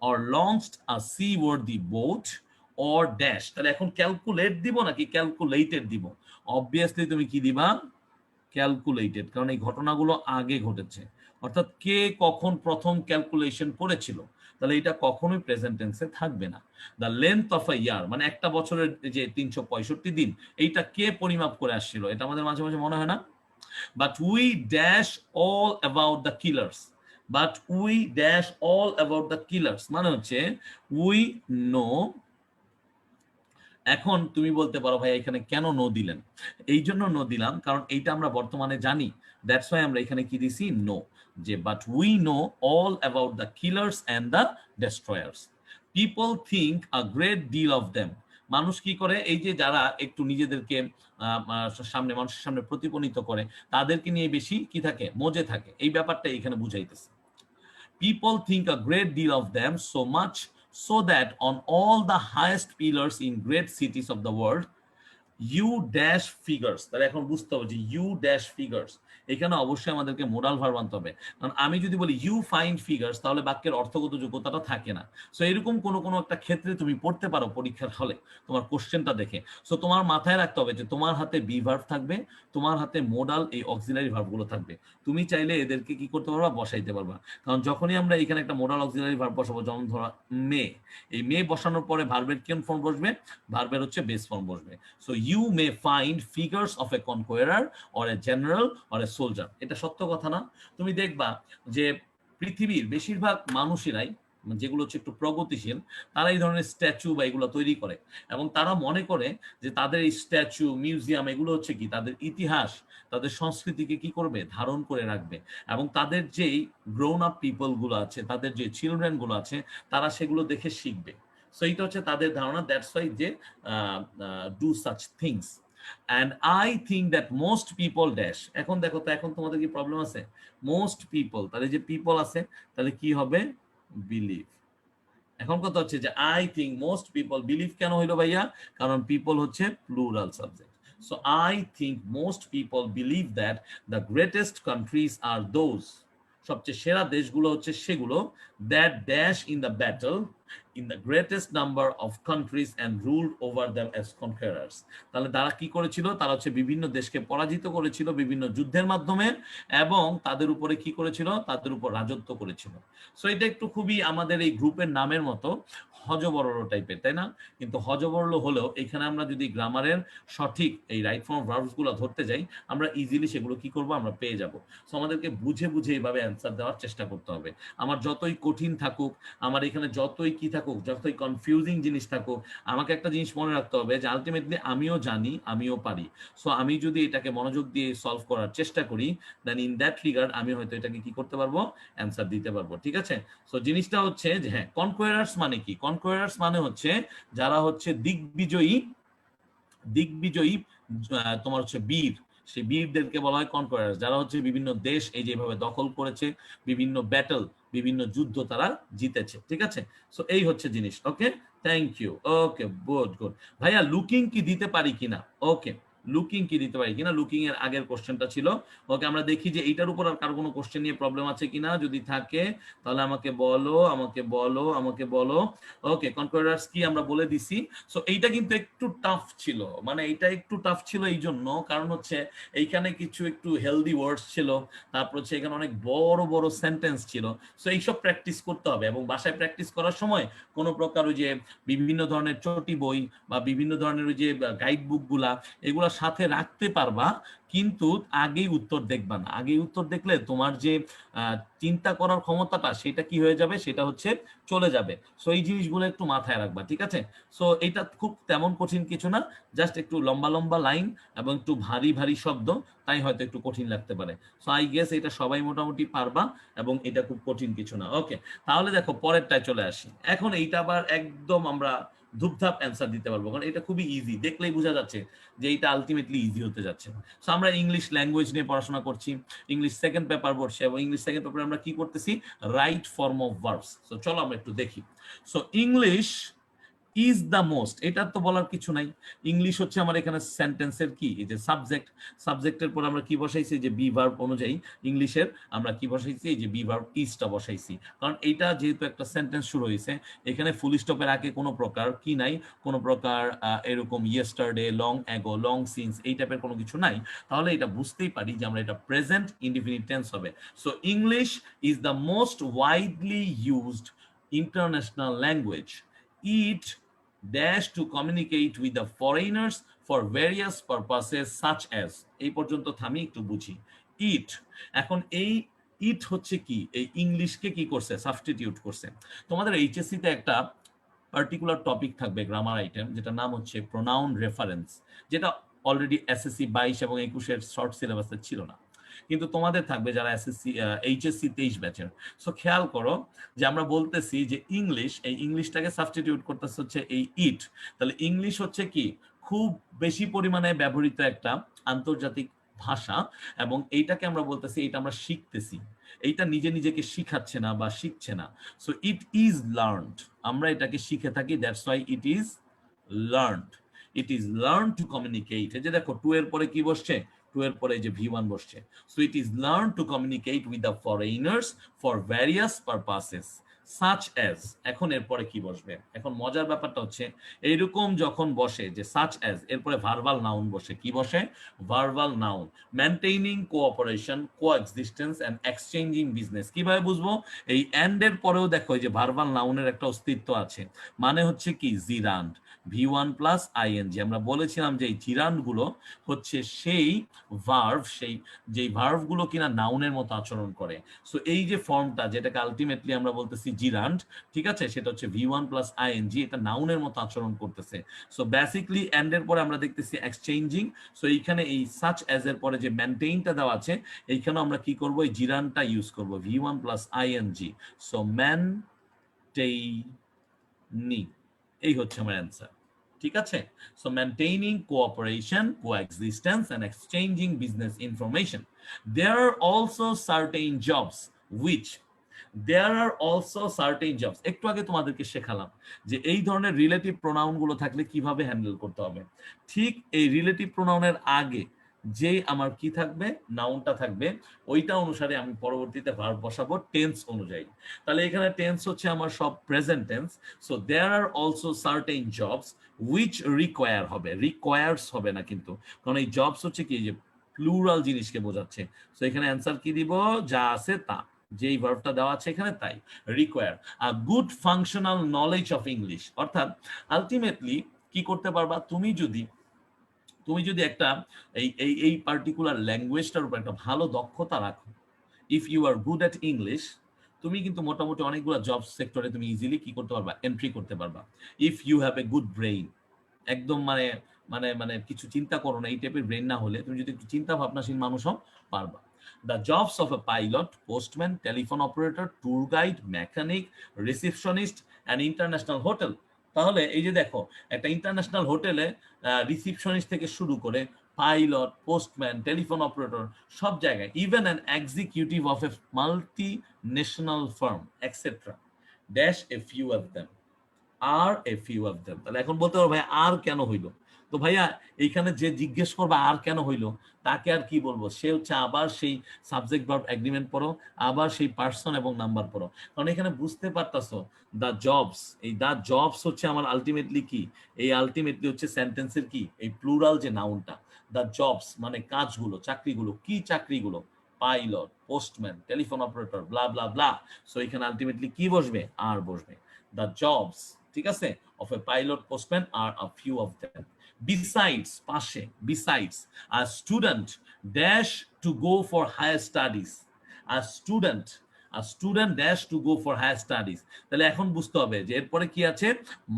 or launched a seaworthy boat or dash। তাহলে এখন ক্যালকুলেট দিব নাকি ক্যালকুলেটেড দিব? অবভিয়াসলি তুমি কি দিবা? ক্যালকুলেটেড, কারণ এই ঘটনাগুলো আগে ঘটেছে। অর্থাৎ কে কখন প্রথম ক্যালকুলেশন করেছিল, তাহলে এটা কখনোই প্রেজেন্ট টেন্সে থাকবে না। দ্য লেন্থ অফ আ ইয়ার মানে একটা বছরের যে 365 দিন, এইটা কে পরিমাপ করে আসছিল? এটা আমাদের মাঝে মাঝে মনে হয় না? But we dash all about the killers, but we dash all about the killers মানে হচ্ছে we know। এখন তুমি বলতে পারো ভাই এখানে কেন নো দিলেন? এই জন্য নো দিলাম কারণ এইটা আমরা বর্তমানে জানি, দ্যাটস ওয়াই আমরা এখানে কি দিছি? নো। যে but we know all about the killers and the destroyers, people think a great deal of them. মানুষ কি করে? এই যে যারা একটু নিজেদেরকে সামনে মানুষের সামনে প্রতিপনিত করে তাদেরকে নিয়ে বেশি কি থাকে? মজে থাকে। এই ব্যাপারটা এখানে বুঝাইতেছে। People think a great deal of them, so much so that on all the highest pillars in great cities of the world, you dash figures. তাহলে এখন বুঝতে হবে যে ইউ ড্যাশ ফিগার্স, এখানে অবশ্যই আমাদেরকে মোরাল ভার্ব আনতে হবে। কারণ আমি যদি বলি ইউ ফাইন্ড ফিগার্স তাহলে বাক্যের অর্থগত যোগ্যতাটা থাকে না। সো এরকম কোনো কোনো একটা ক্ষেত্রে তুমি পড়তে পারো পরীক্ষার হলে তোমার কোশ্চেনটা দেখে। সো তোমার মাথায় রাখতে হবে যে তোমার হাতে বি ভার্ব থাকবে, তোমার হাতে মোডাল এই অক্সিলারি ভার্বগুলো থাকবে। তুমি চাইলে এদেরকে কি করতে পারবা? বসাইতে পারবা। কারণ যখনই আমরা এখানে একটা মোডাল অক্সিলারি ভার্ব বসাবো, যেমন ধরো মে, এই মে বসানোর পরে ভার্বের কোন ফর্ম বসবে? ভার্বের হচ্ছে বেস ফর্ম বসবে। So you may find figures of a conqueror or a general or a soldier. এটা সত্য কথা না? তুমি দেখবা যে পৃথিবীর বেশিরভাগ মানুষেরাই যেগুলো হচ্ছে একটু প্রগতিশীল, তারা এই ধরনের স্ট্যাচু বা এগুলো তৈরি করে এবং তারা মনে করে যে তাদের এই স্ট্যাচু, মিউজিয়াম এগুলো হচ্ছে কি তাদের ইতিহাস, তাদের সংস্কৃতিকে কি করবে? ধারণ করে রাখবে। এবং তাদের যেই গ্রোন আপ পিপল গুলো আছে, তাদের যে চিলড্রেন গুলো আছে, তারা সেগুলো দেখে শিখবে। সো এইটা হচ্ছে তাদের ধারণা, দ্যাটস ওয়াই যে do such things. And I think that most people dash. এখন দেখো তো, এখন তোমাদের কি প্রবলেম আছে? মোস্ট পিপল, তাহলে যে পিপল আছে তাহলে কি হবে? বিলিভ। এখন কথা হচ্ছে যে I think most people, believe কেন হইলো ভাইয়া? কারণ পিপল হচ্ছে plural subject. So I think most people believe that the greatest countries are those, সবচেয়ে সেরা দেশগুলো হচ্ছে সেগুলো, that dash in the battle in the greatest number of countries and ruled over them as conquerors. তাহলে তারা কি করেছিল? তারা হচ্ছে বিভিন্ন দেশকে পরাজিত করেছিল বিভিন্ন যুদ্ধের মাধ্যমে, এবং তাদের উপরে কি করেছিল? তাদের উপর রাজত্ব করেছিল। সো এটা একটু খুবই আমাদের এই গ্রুপের নামের মতো হজবরল টাইপের, তাই না? কিন্তু হজবরল হলেও এখানে আমরা যদি গ্রামারের সঠিক এই রাইট ফর্ম ভার্বস গুলো ধরতে যাই, আমরা ইজিলি সেগুলো কি করব? আমরা পেয়ে যাব। সো আমাদেরকে বুঝে বুঝে এইভাবে অ্যান্সার দেওয়ার চেষ্টা করতে হবে। আমার যতই কঠিন থাকুক, আমার এখানে যতই কি থাকুক, যতই কনফিউজিং জিনিস থাকুক, আমাকে একটা জিনিস মনে রাখতে হবে যে আলটিমেটলি আমিও জানি, আমিও পারি। সো আমি যদি এটাকে মনোযোগ দিয়ে সলভ করার চেষ্টা করি, দেন ইন দ্যাট রিগার্ড আমি হয়তো এটাকে কি করতে পারবো? অ্যান্সার দিতে পারবো। ঠিক আছে? সো জিনিসটা হচ্ছে যে হ্যাঁ, কনকোয়ারার্স মানে কি? কনকোয়ারার্স মানে হচ্ছে যারা হচ্ছে দিগ্বিজয়ী, দিগ্বিজয়ী তোমার হচ্ছে বীর, সেই বীরদেরকে বলা হয় কনকোয়ারার্স, যারা হচ্ছে বিভিন্ন দেশ এই যেভাবে দখল করেছে, বিভিন্ন ব্যাটল, বিভিন্ন যুদ্ধ তারা জিতেছে। ঠিক আছে? সো এই হচ্ছে জিনিস। Okay, thank you. Okay, good good. ভাইয়া লুকিং কি দিতে পারি কিনা? ওকে, লুকিং কি দিতে পারি কিনা, লুকিং এর আগের কোশ্চেনটা ছিল। ওকে, আমরা দেখি যে এইটার উপর আর কারো কোনো কোশ্চেন নিয়ে প্রবলেম আছে কিনা। যদি থাকে তাহলে আমাকে বলো, আমাকে বলো, আমাকে বলো। ওকে, কনকোয়ারার্স কি আমরা বলে দিছি। সো এইটা কিন্তু একটু টাফ ছিল, মানে এটা একটু টাফ ছিল এই জন্য কারণ হচ্ছে এইখানে কিছু একটু হেলদি ওয়ার্ডস ছিল, তারপর হচ্ছে এখানে অনেক বড় বড় সেন্টেন্স ছিল। সো এইসব প্র্যাকটিস করতে হবে, এবং বাসায় প্র্যাকটিস করার সময় কোনো প্রকার ওই যে বিভিন্ন ধরনের চটি বই বা বিভিন্ন ধরনের ওই যে গাইড বুক গুলা, এগুলা সাথে রাখতে পারবা, কিন্তু আগেই উত্তর দেখবা না। আগেই উত্তর দেখলে তোমার যে চিন্তা করার ক্ষমতাটা সেটা কি হয়ে যাবে? সেটা হচ্ছে চলে যাবে। সো এই জিনিসগুলো একটু মাথায় রাখবা। ঠিক আছে? সো এটা খুব তেমন কঠিন কিছু না, জাস্ট একটু লম্বা লম্বা লাইন এবং একটু ভারী ভারী শব্দ, তাই হয়তো একটু কঠিন লাগতে পারে। সো আই গেস এটা সবাই মোটামুটি পারবা, এবং এটা খুব কঠিন কিছু না। ওকে, তাহলে দেখো পরেরটায় চলে আসি। এখন এইটা আবার একদম আমরা ধুপধাপ অ্যান্সার দিতে পারবো, কারণ এটা খুবই ইজি, দেখলেই বোঝা যাচ্ছে যে এটা আলটিমেটলি ইজি হতে যাচ্ছে। সো আমরা ইংলিশ ল্যাঙ্গুয়েজ নিয়ে পড়াশোনা করছি, ইংলিশ সেকেন্ড পেপার পড়ছি, এবং ইংলিশ সেকেন্ড পেপারে আমরা কি করতেছি? Right form of verbs. So চলো আমরা একটু দেখি। So English is the most, এটার তো বলার কিছু নাই। ইংলিশ হচ্ছে আমার এখানে সেন্টেন্সের কি, এই যে সাবজেক্ট, সাবজেক্টের পর আমরা কি বসাইছি? যে বি ভার্ব অনুযায়ী ইংলিশের আমরা কি বসাইছি? এই যে বি ভার্ব ইজটা বসাইছি, কারণ এইটা যেহেতু একটা সেন্টেন্স শুরু হয়েছে, এখানে ফুল স্টপের আগে কোনো প্রকার কি নাই, কোনো প্রকার এরকম yesterday, long ago, long since এই টাইপের কোনো কিছু নাই। তাহলে এটা বুঝতেই পারি যে আমরা এটা প্রেজেন্ট ইনডিফিনিট টেন্স হবে। So English is the most widely used international language. It dash to communicate with the foreigners for various purposes such as, এই পর্যন্ত থামি, একটু বুঝি। ইট, এখন এই ইট হচ্ছে কি? এই ইংলিশকে কি করছে? সাবস্টিটিউট করছে। তোমাদের এইচএসসি তে একটা পার্টিকুলার টপিক থাকবে, গ্রামার আইটেম, যেটা নাম হচ্ছে প্রোনাউন রেফারেন্স, যেটা অলরেডি এসএসসি 22 এবং 21-এর শর্ট সিলেবাসে ছিল না, কিন্তু তোমাদের থাকবে যারা এসএসসি এইচএসসি 23 ব্যাচের। সো খেয়াল করো যে আমরা বলতেছি যে ইংলিশ, এই ইংলিশটাকে সাবস্টিটিউট করতেছে হচ্ছে এই ইট। তাহলে ইংলিশ হচ্ছে কি? খুব বেশি পরিমাণে ব্যবহৃত একটা আন্তর্জাতিক ভাষা, এবং এইটাকে আমরা বলতেছি, এটা আমরা শিখতেছি, এইটা নিজে নিজেকে শিখাচ্ছে না বা শিখছে না। সো ইট ইজ লার্নড, আমরা এটাকে শিখে থাকি, that's why it is learned. It is learn to communicate, এই যে দেখো টু এর পরে কি বসছে? টু এর পরে যে ভি1 বসছে। So it is learn to communicate with the foreigners for various purposes such as, এখন এরপরে কি বসবে? এখন মজার ব্যাপারটা হচ্ছে এইরকম যখন বসে যে such as, এরপরে ভার্বাল নাউন বসে। কি বসে? Verbal noun. Maintaining cooperation, coexistence and exchanging business. কিভাবে বুঝবো? এই এন্ড এর পরেও দেখো যে ভার্বাল নাউনের একটা অস্তিত্ব আছে, মানে হচ্ছে কি? Gerund, V one plus ING. আমরা বলেছিলাম যে এই জিরান্ড গুলো হচ্ছে সেই ভার্ভ, সেই যেই ভার্ভ গুলো কিনা নাউনের মতো আচরণ করে। সো এই যে ফর্মটা, যেটাকে আলটিমেটলি আমরা বলতেছি জিরান্ড, ঠিক আছে, সেটা হচ্ছে ভি1 প্লাস আইএনজি, এটা নাউনের মতো আচরণ করতেছে। সো বেসিকলি এন্ড এর পরে আমরা দেখতেছি এক্সচেঞ্জিং। সো এইখানে এই সাচ অ্যাজ এর পরে যে মেইনটেইনটা দেওয়া আছে, এইখানে আমরা কি করব? এই জিরান্ডটা ইউজ করব, V one plus ING. So maintaining, এই হচ্ছে আমার অ্যান্সার। ঠিক আছে? So maintaining cooperation, coexistence and exchanging business information. There are also certain jobs which there are also certain jobs, একটু আগে তোমাদেরকে শেখালাম যে এই ধরনের রিলেটিভ প্রোনাউন গুলো থাকলে কিভাবে হ্যান্ডেল করতে হবে। ঠিক এই রিলেটিভ প্রোনাউনের আগে যে আমার কি থাকবে, নাউনটা থাকবে, ওইটা অনুসারে আমি পরবর্তীতে ভার্ব বসাবো টেন্স অনুযায়ী। তাহলে এখানে টেন্স হচ্ছে আমার সব present tense. So there are also certain jobs which require হবে, রিকোয়ার্স হবে না কিন্তু, কারণ এই জবস হচ্ছে কি, যে প্লুরাল জিনিসকে বোঝাচ্ছে। সো এখানে অ্যান্সার কি দিব, যা আছে তা, যেই ভার্বটা দেওয়া আছে এখানে তাই। Require a good functional knowledge of English, অর্থাৎ আলটিমেটলি কি করতে পারবা, তুমি যদি একটা এই পার্টিকুলার ল্যাঙ্গুয়েজটার উপর একটা ভালো দক্ষতা রাখো, if you are good at English, তুমি কিন্তু মোটামুটি অনেকগুলো জব সেক্টরে তুমি ইজিলি কি করতে পারবা, এন্ট্রি করতে পারবা। If you have a good brain, একদম মানে মানে মানে কিছু চিন্তা করো না, এই টাইপের ব্রেন না হলে তুমি যদি একটু চিন্তা ভাবনাশীল মানুষ হও, পারবা। The jobs of a pilot, postman, telephone operator, tour guide, mechanic, receptionist and international hotel. তাহলে এই যে দেখো, একটা ইন্টারন্যাশনাল হোটেলে রিসেপশনিস্ট থেকে শুরু করে পাইলট, পোস্টম্যান, টেলিফোন অপারেটর, সব জায়গায়, even an executive of a multi national firm etcetera, dash a few of them, are a few of them. তাহলে এখন বলতে পারো ভাই আর কেন হইলো, তো ভাইয়া এইখানে যে জিজ্ঞেস করবা আর কেন হইলো, তাকে আর কি বলবো, সে হচ্ছে আবার সেই সাবজেক্ট ভার্ব এগ্রিমেন্ট পড়ো, আবার সেই পার্সন এবং নাম্বার পড়ো। কারণ এখানে বুঝতে পারতাছো দ্য জবস, এই দ্য জবস হচ্ছে আমার আলটিমেটলি কি, এই আলটিমেটলি হচ্ছে সেন্টেন্সের কি, এই প্লুরাল যে নাউনটা। দ্য জবস মানে কাজগুলো, চাকরিগুলো, কি চাকরিগুলো, pilot, postman, telephone operator, blah blah blah. So এখানে আলটিমেটলি কি বসবে, আর বসবে। দ্য জবস, ঠিক আছে, of a pilot, postman are a few of them. Besides, পাশে, besides, a student dash to go for higher studies. A student dash to go for higher studies. তাহলে এখন বুঝতে হবে যে এরপরে কি আছে,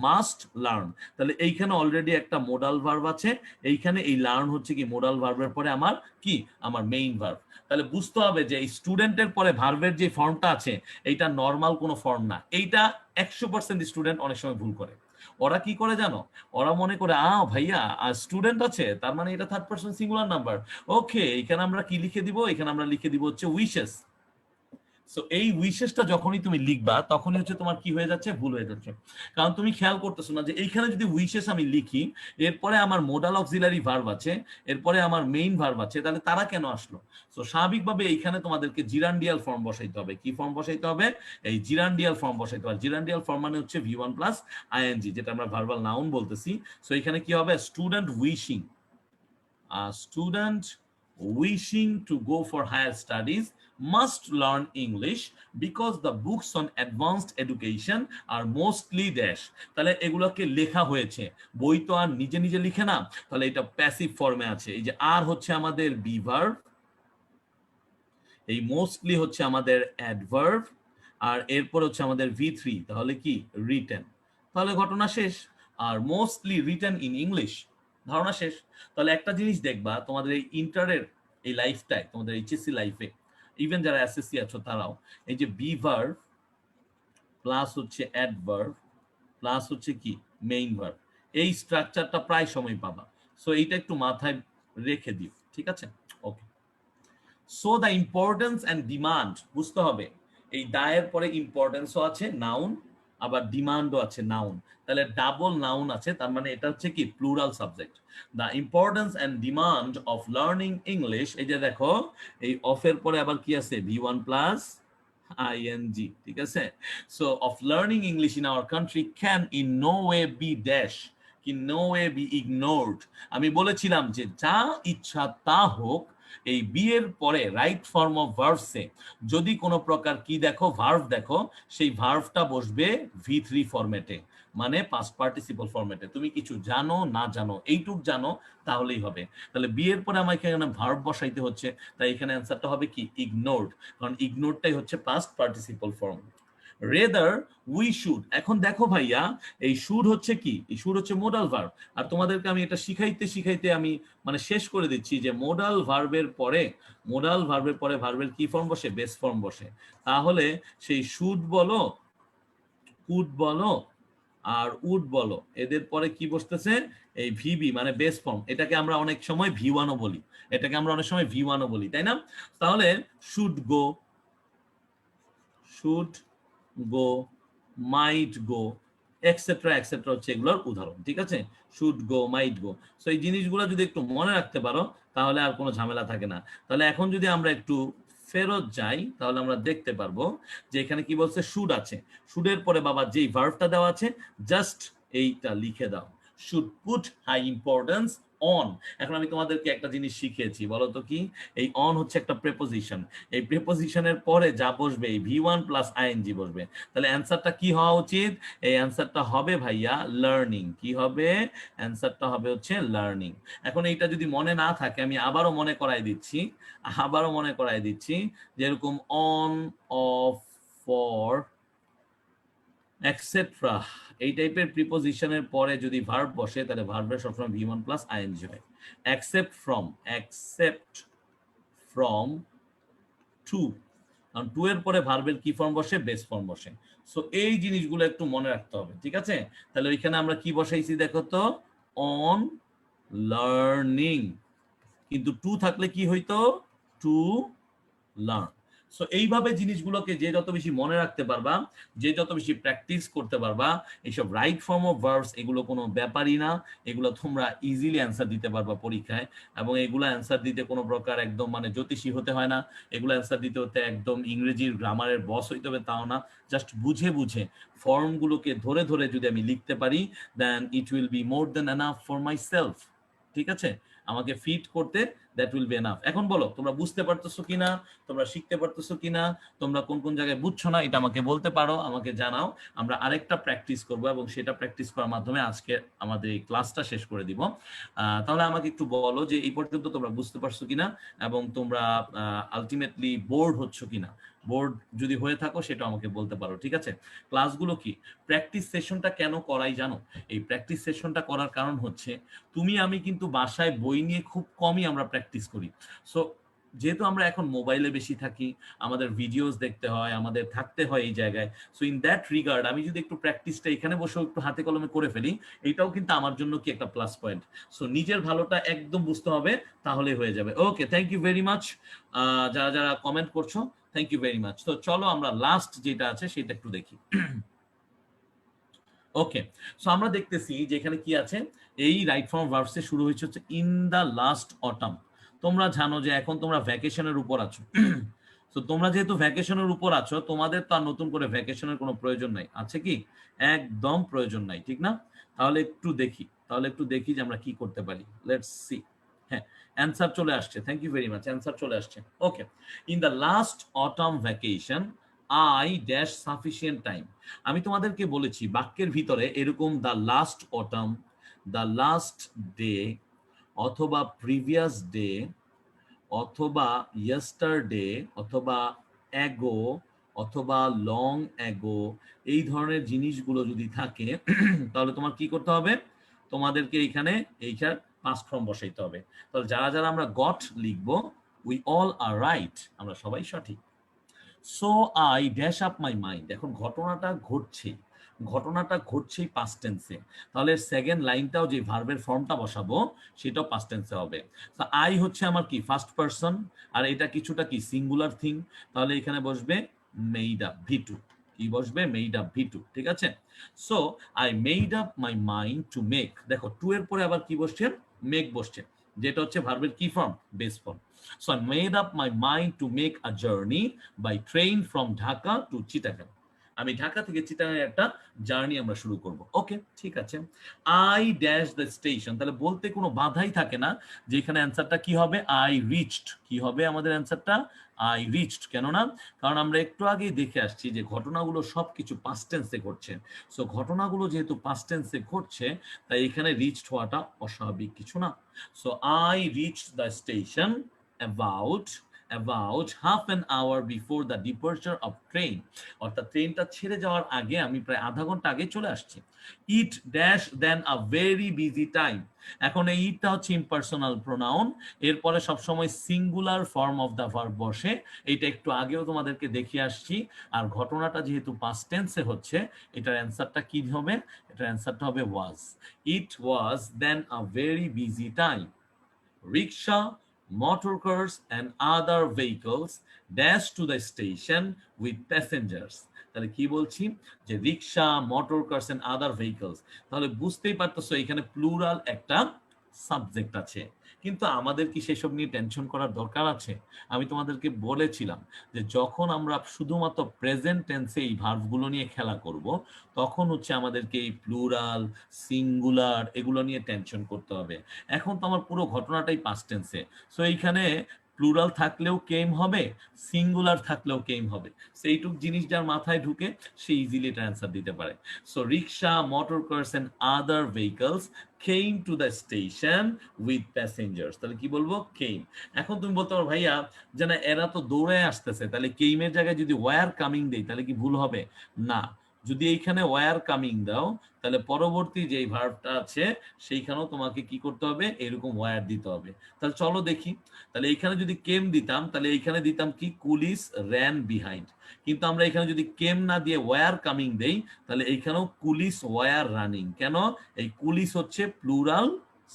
মাস্ট লার্ন। তাহলে এইখানে অলরেডি একটা মোডাল ভার্ব আছে, এইখানে এই লার্ন হচ্ছে কি মোডাল ভার্বের পরে আমার কি, আমার মেইন ভার্ব। তাহলে বুঝতে হবে যে এই স্টুডেন্টের পরে ভার্বের যে ফর্মটা আছে, এইটা নর্মাল কোনো ফর্ম না। এইটা 100% স্টুডেন্ট অনেক সময় ভুল করে। ওরা কি করে জানো, ওরা মনে করে ভাইয়া স্টুডেন্ট আছে, তার মানে এটা থার্ড পারসন সিঙ্গুলার নাম্বার, ওকে এখানে আমরা কি লিখে দিব, এখানে আমরা লিখে দিব হচ্ছে উইশেস। সো এই উইশেসটা যখনই তুমি লিখবা তখনই হচ্ছে তোমার কি হয়ে যাচ্ছে, ভুল হয়ে যাচ্ছে। কারণ তুমি খেয়াল করতেছো না যে এইখানে যদি উইশেস আমি লিখি, এরপরে আমার মোডাল অক্সিলারি ভার্ব আছে, এরপরে আমার মেইন ভার্ব আছে, তাহলে তারা কেন আসলো? সো স্বাভাবিকভাবে এইখানে তোমাদেরকে জিরান্ডিয়াল ফর্ম বসাইতে হবে। কি ফর্ম বসাইতে হবে? এই জিরান্ডিয়াল ফর্ম বসাইতে হবে। জিরান্ডিয়াল ফর্ম মানে হচ্ছে V1 প্লাস আইএনজি, যেটা আমরা ভার্বাল নাউন বলতেছি। সো এখানে কি হবে, student wishing, student wishing to go for higher studies must learn English because the books on advanced education are mostly dash। তাহলে এগুলোকে লেখা হয়েছে, বই তো আর নিজে নিজে লিখে না, তাহলে এটা প্যাসিভ ফর্মে আছে। এই যে আর হচ্ছে আমাদের বি ভার্ব, এই মোস্টলি হচ্ছে আমাদের অ্যাডভার্ব, আর এরপর হচ্ছে আমাদের V3, তাহলে কি রিটেন। তাহলে ঘটনা শেষ। আর মোস্টলি রিটেন ইন ইংলিশ, ধারণা শেষ। তাহলে একটা জিনিস দেখবা তোমাদের এই ইন্টারের এই লাইফটায়, তোমাদের এইচএসসি লাইফে, ইভেন যারা এসএসসি আছো তারাও, এই যে বি ভার্ব প্লাস হচ্ছে অ্যাডভার্ব প্লাস হচ্ছে কি মেইন ভার্ব, এই স্ট্রাকচারটা প্রায় সময় পাবা। সো এইটা একটু মাথায় রেখে দিও, ঠিক আছে? Okay. So the importance and demand, বুঝতে হবে এই দায়ের পরে ইম্পর্টেন্সও আছে নাউন, আবার ডিমান্ডও আছে নাউন। তাহলে ডাবল নাউন আছে, তার মানে এটা হচ্ছে কি plural subject. The importance and demand of learning English, এই যে দেখো এই অফের পরে আবার কি আছে, V1 প্লাস আইএনজি, ঠিক আছে? So of learning English in our country can in no way be dash, in no way be ignored. আমি বলেছিলাম যে যা ইচ্ছা তা হোক, এই বি এর পরে রাইট ফর্ম অফ ভার্বসে যদি কোনো প্রকার কি দেখো, ভার্ব দেখো, সেই ভার্বটা বসবে V3 ফরম্যাটে, মানে পাস্ট পার্টিসিপল ফরম্যাটে। তুমি কিছু জানো না জানো, এইটুক জানো তাহলেই হবে। তাহলে বি এর পরে আমাকে এখানে ভার্ব বসাইতে হচ্ছে, তাই এখানে অ্যান্সারটা হবে কি ইগনোরড, কারণ ইগনোরডটাই হচ্ছে past participle form. Rather we should, এখন দেখো ভাইয়া এই শুড হচ্ছে কি, এই শুড হচ্ছে মোডাল ভার্ব। আর তোমাদেরকে আমি এটা শিখাইতে শিখাইতে আমি মানে শেষ করে দিচ্ছি যে মোডাল ভার্বের পরে ভার্বের কি ফর্ম বসে, বেস ফর্ম বসে। তাহলে সেই শুড বলো, কুড বলো, আর উড বলো, এদের পরে কি বসতেছে? এই ভিবি মানে বেস ফর্ম, এটাকে আমরা অনেক সময় ভি ওয়ানও বলি, এটাকে আমরা অনেক সময় ভি ওয়ানও বলি, তাই না? তাহলে should go, should go, might go, etcetera etcetera হচ্ছে এগুলোর উদাহরণ, ঠিক আছে? Should go, might go. So এই জিনিসগুলো যদি একটু মনে রাখতে পারো তাহলে আর কোনো ঝামেলা থাকে না। তাহলে এখন যদি আমরা একটু ফেরত যাই তাহলে আমরা দেখতে পারবো যে এখানে কি বলছে, শুড আছে, শুডের পরে বাবা যেই ভার্বটা দেওয়া আছে জাস্ট এইটা লিখে দাও, should put high importance on. এখন আমি তোমাদেরকে একটা জিনিস শিখিয়েছি, বলো তো কি? এই অন হচ্ছে একটা প্রেপোজিশন, এই প্রেপোজিশনের পরে যা বসবে এই ভি ওয়ান প্লাস আইএনজি বসবে। তাহলে অ্যান্সারটা কি হওয়া উচিত? এই অ্যান্সারটা হবে ভাইয়া লার্নিং। কি হবে? অ্যান্সারটা হবে হচ্ছে লার্নিং। এখন এইটা যদি মনে না থাকে আমি আবারও মনে করাই দিচ্ছি, আবারও মনে করাই দিচ্ছি, যেরকম অন, অফ, ফর, এক্সেট্রা, এই টাইপের প্রিপোজিশনের পরে যদি ভার্ব বসে তাহলে ভার্বের সবসময় ভি ওয়ান প্লাস আইএনজি হয়। Except from, except from to, কারণ টু এর পরে ভার্বের কি ফর্ম বসে? বেস ফর্ম বসে। সো এই জিনিসগুলো একটু মনে রাখতে হবে, ঠিক আছে? তাহলে ওইখানে আমরা কি বসাইছি দেখো তো, অন লার্নিং, কিন্তু টু থাকলে কি হইতো? To learn. সো এইভাবে জিনিসগুলোকে যে যত বেশি মনে রাখতে পারবা, যে যত বেশি প্র্যাকটিস করতে পারবা, এইসব রাইট ফর্ম অফ ভার্বস এগুলো কোনো ব্যাপারই না, এগুলো তোমরা ইজিলি অ্যান্সার দিতে পারবা পরীক্ষায়। এবং এগুলো অ্যান্সার দিতে কোনো প্রকার একদম মানে জ্যোতিষী হতে হয় না, এগুলো অ্যান্সার দিতে হতে একদম ইংরেজির গ্রামারের বস হইতে হবে তাও না, জাস্ট বুঝে বুঝে ফর্মগুলোকে ধরে ধরে যদি আমি লিখতে পারি then it will be more than enough for myself, ঠিক আছে? আমাকে ফিট করতে দ্যাট উইল বি এনাফ। এখন বলো তোমরা বুঝতে পারতেছো কিনা, তোমরা শিখতে পারতেছো কিনা, তোমরা কোন কোন জায়গায় বুঝছো না এটা আমাকে বলতে পারো, আমাকে জানাও। আমরা আরেকটা প্র্যাকটিস করব এবং সেটা প্র্যাকটিস করার মাধ্যমে আজকে আমাদের এই ক্লাসটা শেষ করে দিব। তাহলে আমাকে একটু বলো যে এই পর্যন্ত তোমরা বুঝতে পারছো কিনা এবং তোমরা আলটিমেটলি বোর্ড হচ্ছ কিনা। বোর্ড যদি হয়ে থাকো সেটা আমাকে বলতে পারো, ঠিক আছে? ক্লাসগুলো কি, প্র্যাকটিস সেশনটা কেন করাই জানো? এই প্র্যাকটিস সেশনটা করার কারণ হচ্ছে তুমি আমি কিন্তু বাসায় বই নিয়ে খুব কমই আমরা প্র্যাকটিস করি। সো যেহেতু আমরা এখন মোবাইলে বেশি থাকি, আমাদের ভিডিওস দেখতে হয়, আমাদের থাকতে হয় এই জায়গায়, সো ইন দ্যাট রিগার্ড আমি যদি একটু প্র্যাকটিসটা এখানে বসে একটু হাতে কলমে করে ফেলি, এটাও কিন্তু আমার জন্য কি একটা প্লাস পয়েন্ট। সো নিজের ভালোটা একদম বুঝতে হবে, তাহলে হয়ে যাবে। ওকে, থ্যাংক ইউ ভেরি মাচ যারা যারা কমেন্ট করছো, থ্যাংক ইউ ভেরি মাচ। তো চলো আমরা লাস্ট যেটা আছে সেটা একটু দেখি। ওকে, সো আমরা দেখতেছি যে এখানে কি আছে, এই রাইট ফর্ম ভার্বসে শুরু হয়েছে হচ্ছে ইন দ্য লাস্ট অটাম। তোমরা জানো যে এখন তোমরা ভ্যাকেশনের উপর আছো। তো তোমরা যেহেতু ভ্যাকেশনের উপর আছো, তোমাদের তো আর নতুন করে ভ্যাকেশনের কোনো প্রয়োজন নাই, আছে কি? একদম প্রয়োজন নাই, ঠিক না? তাহলে একটু দেখি, তাহলে একটু দেখি যে আমরা কি করতে পারি। Let's see. হ্যাঁ, অ্যান্সার চলে আসছে, thank you very much, answer চলে আসছে। Okay, in the last autumn vacation I dash sufficient time. আমি তোমাদেরকে বলেছি বাক্যের ভিতরে এরকম the last autumn, the last day, অথবা প্রিভিয়াস ডে, অথবা ইয়েস্টারডে, অথবা অ্যাগো, অথবা লং অ্যাগো, এই ধরনের জিনিসগুলো যদি থাকে তাহলে তোমার কি করতে হবে? তোমাদেরকে এইখানে এইটার পাস্ট ফর্ম বসাইতে হবে। তাহলে যারা যারা আমরা গট লিখবো, উই অল আর রাইট, আমরা সবাই সঠিক। So I dash up my mind, এখন ঘটনাটা ঘটছে, ঘটনাটা ঘটছেই পাস্ট টেন্সে, তাহলে সেকেন্ড লাইনটাও যে ভার্বের ফর্মটা বসাবো সেটাও পাস্ট টেন্সে হবে। তো আই হচ্ছে আমার কি ফার্স্ট পারসন, আর এটা কিছুটা কি সিঙ্গুলার থিং, তাহলে এখানে বসবে মেইড আপ ভি টু। কি বসবে? মেইড আপ ভি টু, ঠিক আছে? So I made up my mind to make, দেখো টু এর পরে আবার কি বসছে? মেক বসছে, যেটা হচ্ছে ভার্বের কি form? Base form. So I made up my mind to make a journey by train from Dhaka to Chittagong. আমি ঢাকা থেকে চিটাগাং একটা জার্নি আমরা শুরু করব। ওকে, ঠিক আছে। আই ড্যাশ দ্য স্টেশন, তাহলে বলতে কোনো বাধাই থাকে না যে এখানে অ্যান্সারটা কি হবে? I reached. কি হবে আমাদের অ্যান্সারটা? I reached. কেন না? কারণ আমরা একটু আগেই দেখে আসছি যে ঘটনাগুলো সবকিছু পাস্ট টেন্সে ঘটছে। সো ঘটনাগুলো যেহেতু পাস্ট টেন্সে ঘটছে, তাই এখানে রিচড হওয়াটা অস্বাভাবিক কিছু না। So I reached the station about about half an hour before the departure of train. অর্থাৎ ট্রেনটা ছেড়ে যাওয়ার আগে আমি প্রায় আধা ঘন্টা আগে চলে আসছি। It dash then a very busy time. এখন এই ইটটা হচ্ছে ইম্পার্সোনাল প্রোনাউন, এরপরে সবসময় singular form of the verb বসে। এইটা একটু আগেও তোমাদেরকে দেখিয়ে আসছি। আর ঘটনাটা যেহেতু পাস্ট টেন্সে হচ্ছে, এটার অ্যান্সারটা কি হবে? এটার অ্যান্সারটা হবে was. It was then a very busy time. Rickshaw, motor cars, and other vehicles dash to the station with passengers. তাহলে কি বলছি? যে rickshaw, motor cars and other vehicles. তাহলে বুঝতেই পারতেছো এখানে প্লুরাল একটা সাবজেক্ট আছে, কিন্তু আমাদের কি সেসব নিয়ে টেনশন করার দরকার আছে? আমি তোমাদেরকে বলেছিলাম যে যখন আমরা শুধুমাত্র প্রেজেন্ট টেন্সে এই ভার্বগুলো নিয়ে খেলা করব, তখন হচ্ছে আমাদেরকে এই প্লুরাল, সিঙ্গুলার এগুলো নিয়ে টেনশন করতে হবে। এখন তো আমার পুরো ঘটনাটাই পাস্ট টেন্সে, সো এইখানে প্লুরাল থাকলেও কেম হবে, সিঙ্গুলার থাকলেও কেম হবে। সেইটুক জিনিস যার মাথায় ঢুকে সে ইজিলি এটা অ্যান্সার দিতে পারে। So rickshaw, motor cars and other vehicles came to the station with passengers। তাহলে কি বলবো? came। এখন তুমি বলতে পারো ভাইয়া যে না এরা তো দৌড়ে আসতেছে, তাহলে কেইমের জায়গায় যদি ওয়ার কামিং দেই তাহলে কি ভুল হবে? না, যদি এইখানে ওয়ার কামিং দাও তাহলে পরবর্তী যেই ভার্বটা আছে সেইখানেও তোমাকে কি করতে হবে? এরকম ওয়ার দিতে হবে। তাহলে চলো দেখি। তাহলে এইখানে যদি কেম দিতাম তাহলে এইখানে দিতাম কি? Colles ran behind. কিন্তু আমরা এখানে যদি কেম না দিয়ে ওয়ার কামিং দেই তাহলে এইখানেও কুলিস ওয়ার রানিং। কেন? এই কুলিস হচ্ছে প্লুরাল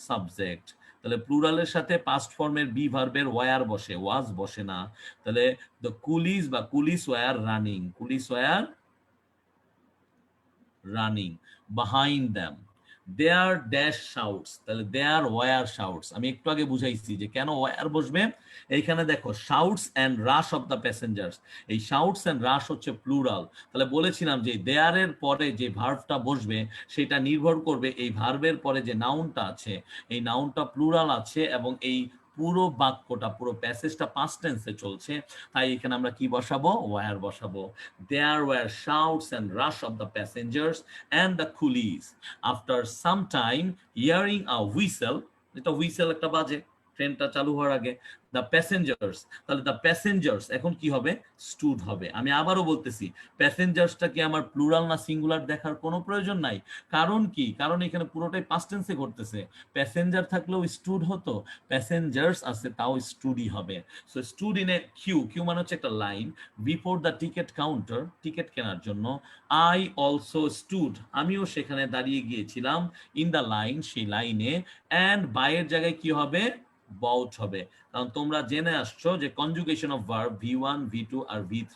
সাবজেক্ট। তাহলে প্লুরালের সাথে পাস্ট ফর্মের বি ভার্বের ওয়ার বসে, ওয়াজ বসে না। তাহলে দ্য কুলিস বা coolies were running, coolies were running behind them. Their dash shouts, তাহলে their wire shouts আমি একটু আগে বুঝাইছি যে কেন ওয়ার বসবে। এইখানে দেখো shouts and rush of the passengers, এই shouts and rush হচ্ছে প্লুরাল। তাহলে বলেছিলাম যে দেয়ার এর পরে যে ভার্বটা বসবে সেটা নির্ভর করবে এই ভার্বের পরে যে নাউনটা আছে, এই নাউনটা প্লুরাল আছে এবং এই পুরো বাক্যটা, পুরো প্যাসেজটা পাস্ট টেন্সে চলছে। তাই এখানে আমরা কি বসাবো? ওয়্যার বসাবো। There were shouts and rush of the passengers and the coolies. After some time, hearing a whistle, এটা হুইসেল একটা বাজে ট্রেনটা চালু হওয়ার আগে, দ্য প্যাসেঞ্জার্স, তাহলে দ্য প্যাসেঞ্জার্স এখন কি হবে? স্টুড হবে। আমি আবারও বলতেছি, প্যাসেঞ্জার্সটা কি আমার প্লুরাল না সিঙ্গুলার দেখার কোনো প্রয়োজন নাই। কারণ কি? কারণ এখানে পুরোটাই পাস্ট টেন্সে ঘটতেছে। প্যাসেঞ্জার থাকলেও স্টুড হতো, প্যাসেঞ্জার্স আছে তাও স্টুডই হবে। So stood in a queue, queue মানে হচ্ছে একটা line, before the ticket counter, ticket কেনার জন্য। আই অলসো স্টুড, আমিও সেখানে দাঁড়িয়ে গিয়েছিলাম। ইন দ্য লাইন, সেই লাইনে। অ্যান্ড বাইয়ের জায়গায় কি হবে? বাউট হবে। কারণ তোমরা জেনে আসছো যে conjugation of verb V1, V2 R V3,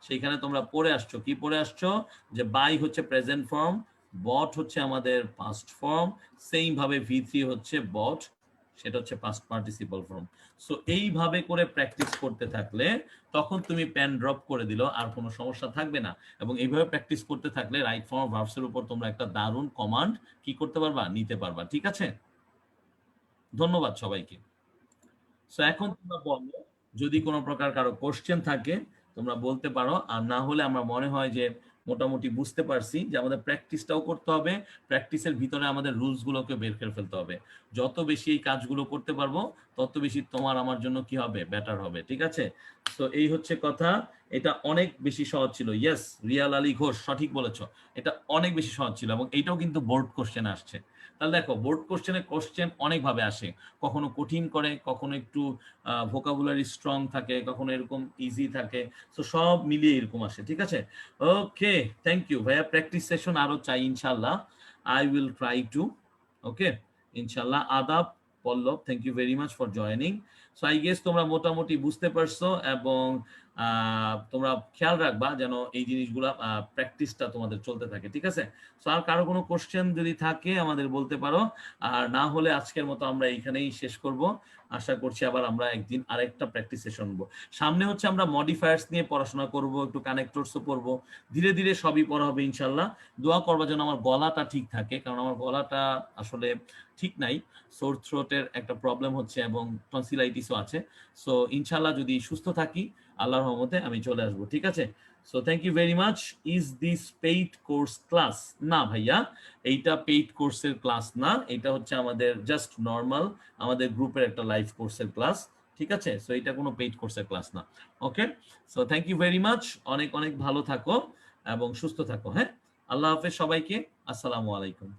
সেইখানে তোমরা পড়ে আসছো কি পড়ে আসছো? যে বাই হচ্ছে প্রেজেন্ট ফর্ম, বট হচ্ছে আমাদের পাস্ট ফর্ম, সেম ভাবে V3 হচ্ছে বট, সেটা হচ্ছে পাস্ট পার্টিসিপল ফর্ম। সো এইভাবে করে প্র্যাকটিস করতে থাকলে তখন তুমি প্যান ড্রপ করে দিল আর কোনো সমস্যা থাকবে না। এবং এইভাবে প্র্যাকটিস করতে থাকলে রাইট ফর্ম অফ ভার্বসের উপর তোমরা একটা দারুণ কমান্ড কি করতে পারবা? নিতে পারবা। ঠিক আছে? ধন্যবাদ সবাইকে। সো এখন তোমরা বলো, যদি কোনো প্রকার কারো কোশ্চেন থাকে তোমরা বলতে পারো, আর না হলে আমার মনে হয় যে মোটামুটি বুঝতে পারছি যে আমাদের প্র্যাকটিসটাও করতে হবে, প্র্যাকটিসের ভিতরে আমাদের রুলস গুলোকে বের করে ফেলতে হবে। যত বেশি এই কাজগুলো করতে পারবো তত বেশি তোমার আমার জন্য কি হবে? বেটার হবে। ঠিক আছে? তো এই হচ্ছে কথা। এটা অনেক বেশি সহজ ছিল। ইয়েস, রিয়াল আলী ঘোষ সঠিক বলেছো, এটা অনেক বেশি সহজ ছিল এবং এইটাও কিন্তু বোর্ড কোশ্চেন আসছে। তাহলে দেখো বোর্ড কোশ্চেনে কোশ্চেন অনেকভাবে আসে, কখনো কঠিন করে, কখনো একটু ভোকাবুলারি স্ট্রং থাকে, কখনো এরকম ইজি থাকে। তো সব মিলিয়ে এরকম আসে। ঠিক আছে? ওকে, থ্যাংক ইউ ভাইয়া। প্র্যাকটিস সেশন আরো চাই ইনশাল্লাহ। I will try to. Okay, ইনশাল্লাহ। আদাব Pallab, thank you very much for joining. So I guess তোমরা মোটামুটি বুঝতে পারছো এবং তোমরা খেয়াল রাখবা যেন এই জিনিসগুলা প্র্যাকটিসটা তোমাদের চলতে থাকে। ঠিক আছে? সো আর কারো কোনো কোশ্চেন যদি থাকে আমাদের বলতে পারো, আর না হলে আজকের মতো আমরা এইখানেই শেষ করব। আশা করছি আবার আমরা একদিন আরেকটা প্র্যাকটিস সেশন নেব। সামনে হচ্ছে আমরা মডিফায়ার্স নিয়ে পড়াশোনা করব, একটু কানেক্টরসও পড়বো, ধীরে ধীরে সবই পড়া হবে ইনশাল্লাহ। দোয়া করবা যেন আমার গলাটা ঠিক থাকে, কারণ আমার গলাটা আসলে ঠিক নাই, সোর থ্রোটের একটা প্রবলেম হচ্ছে এবং টনসিলাইটিসও আছে। সো ইনশাল্লাহ যদি সুস্থ থাকি আল্লাহর রহমতে আমি চলে আসবো। ঠিক আছে? So thank you very much. Is this paid course class? না ভাইয়া, এইটা পেইড কোর্সের ক্লাস না, এটা হচ্ছে আমাদের জাস্ট নর্মাল আমাদের গ্রুপের একটা লাইভ কোর্সের ক্লাস। ঠিক আছে? সো এটা কোনো পেইড কোর্সের ক্লাস না। Okay, so thank you very much. অনেক অনেক ভালো থাকো এবং সুস্থ থাকো। হ্যাঁ, আল্লাহ হাফেজ সবাইকে। আসসালামু আলাইকুম।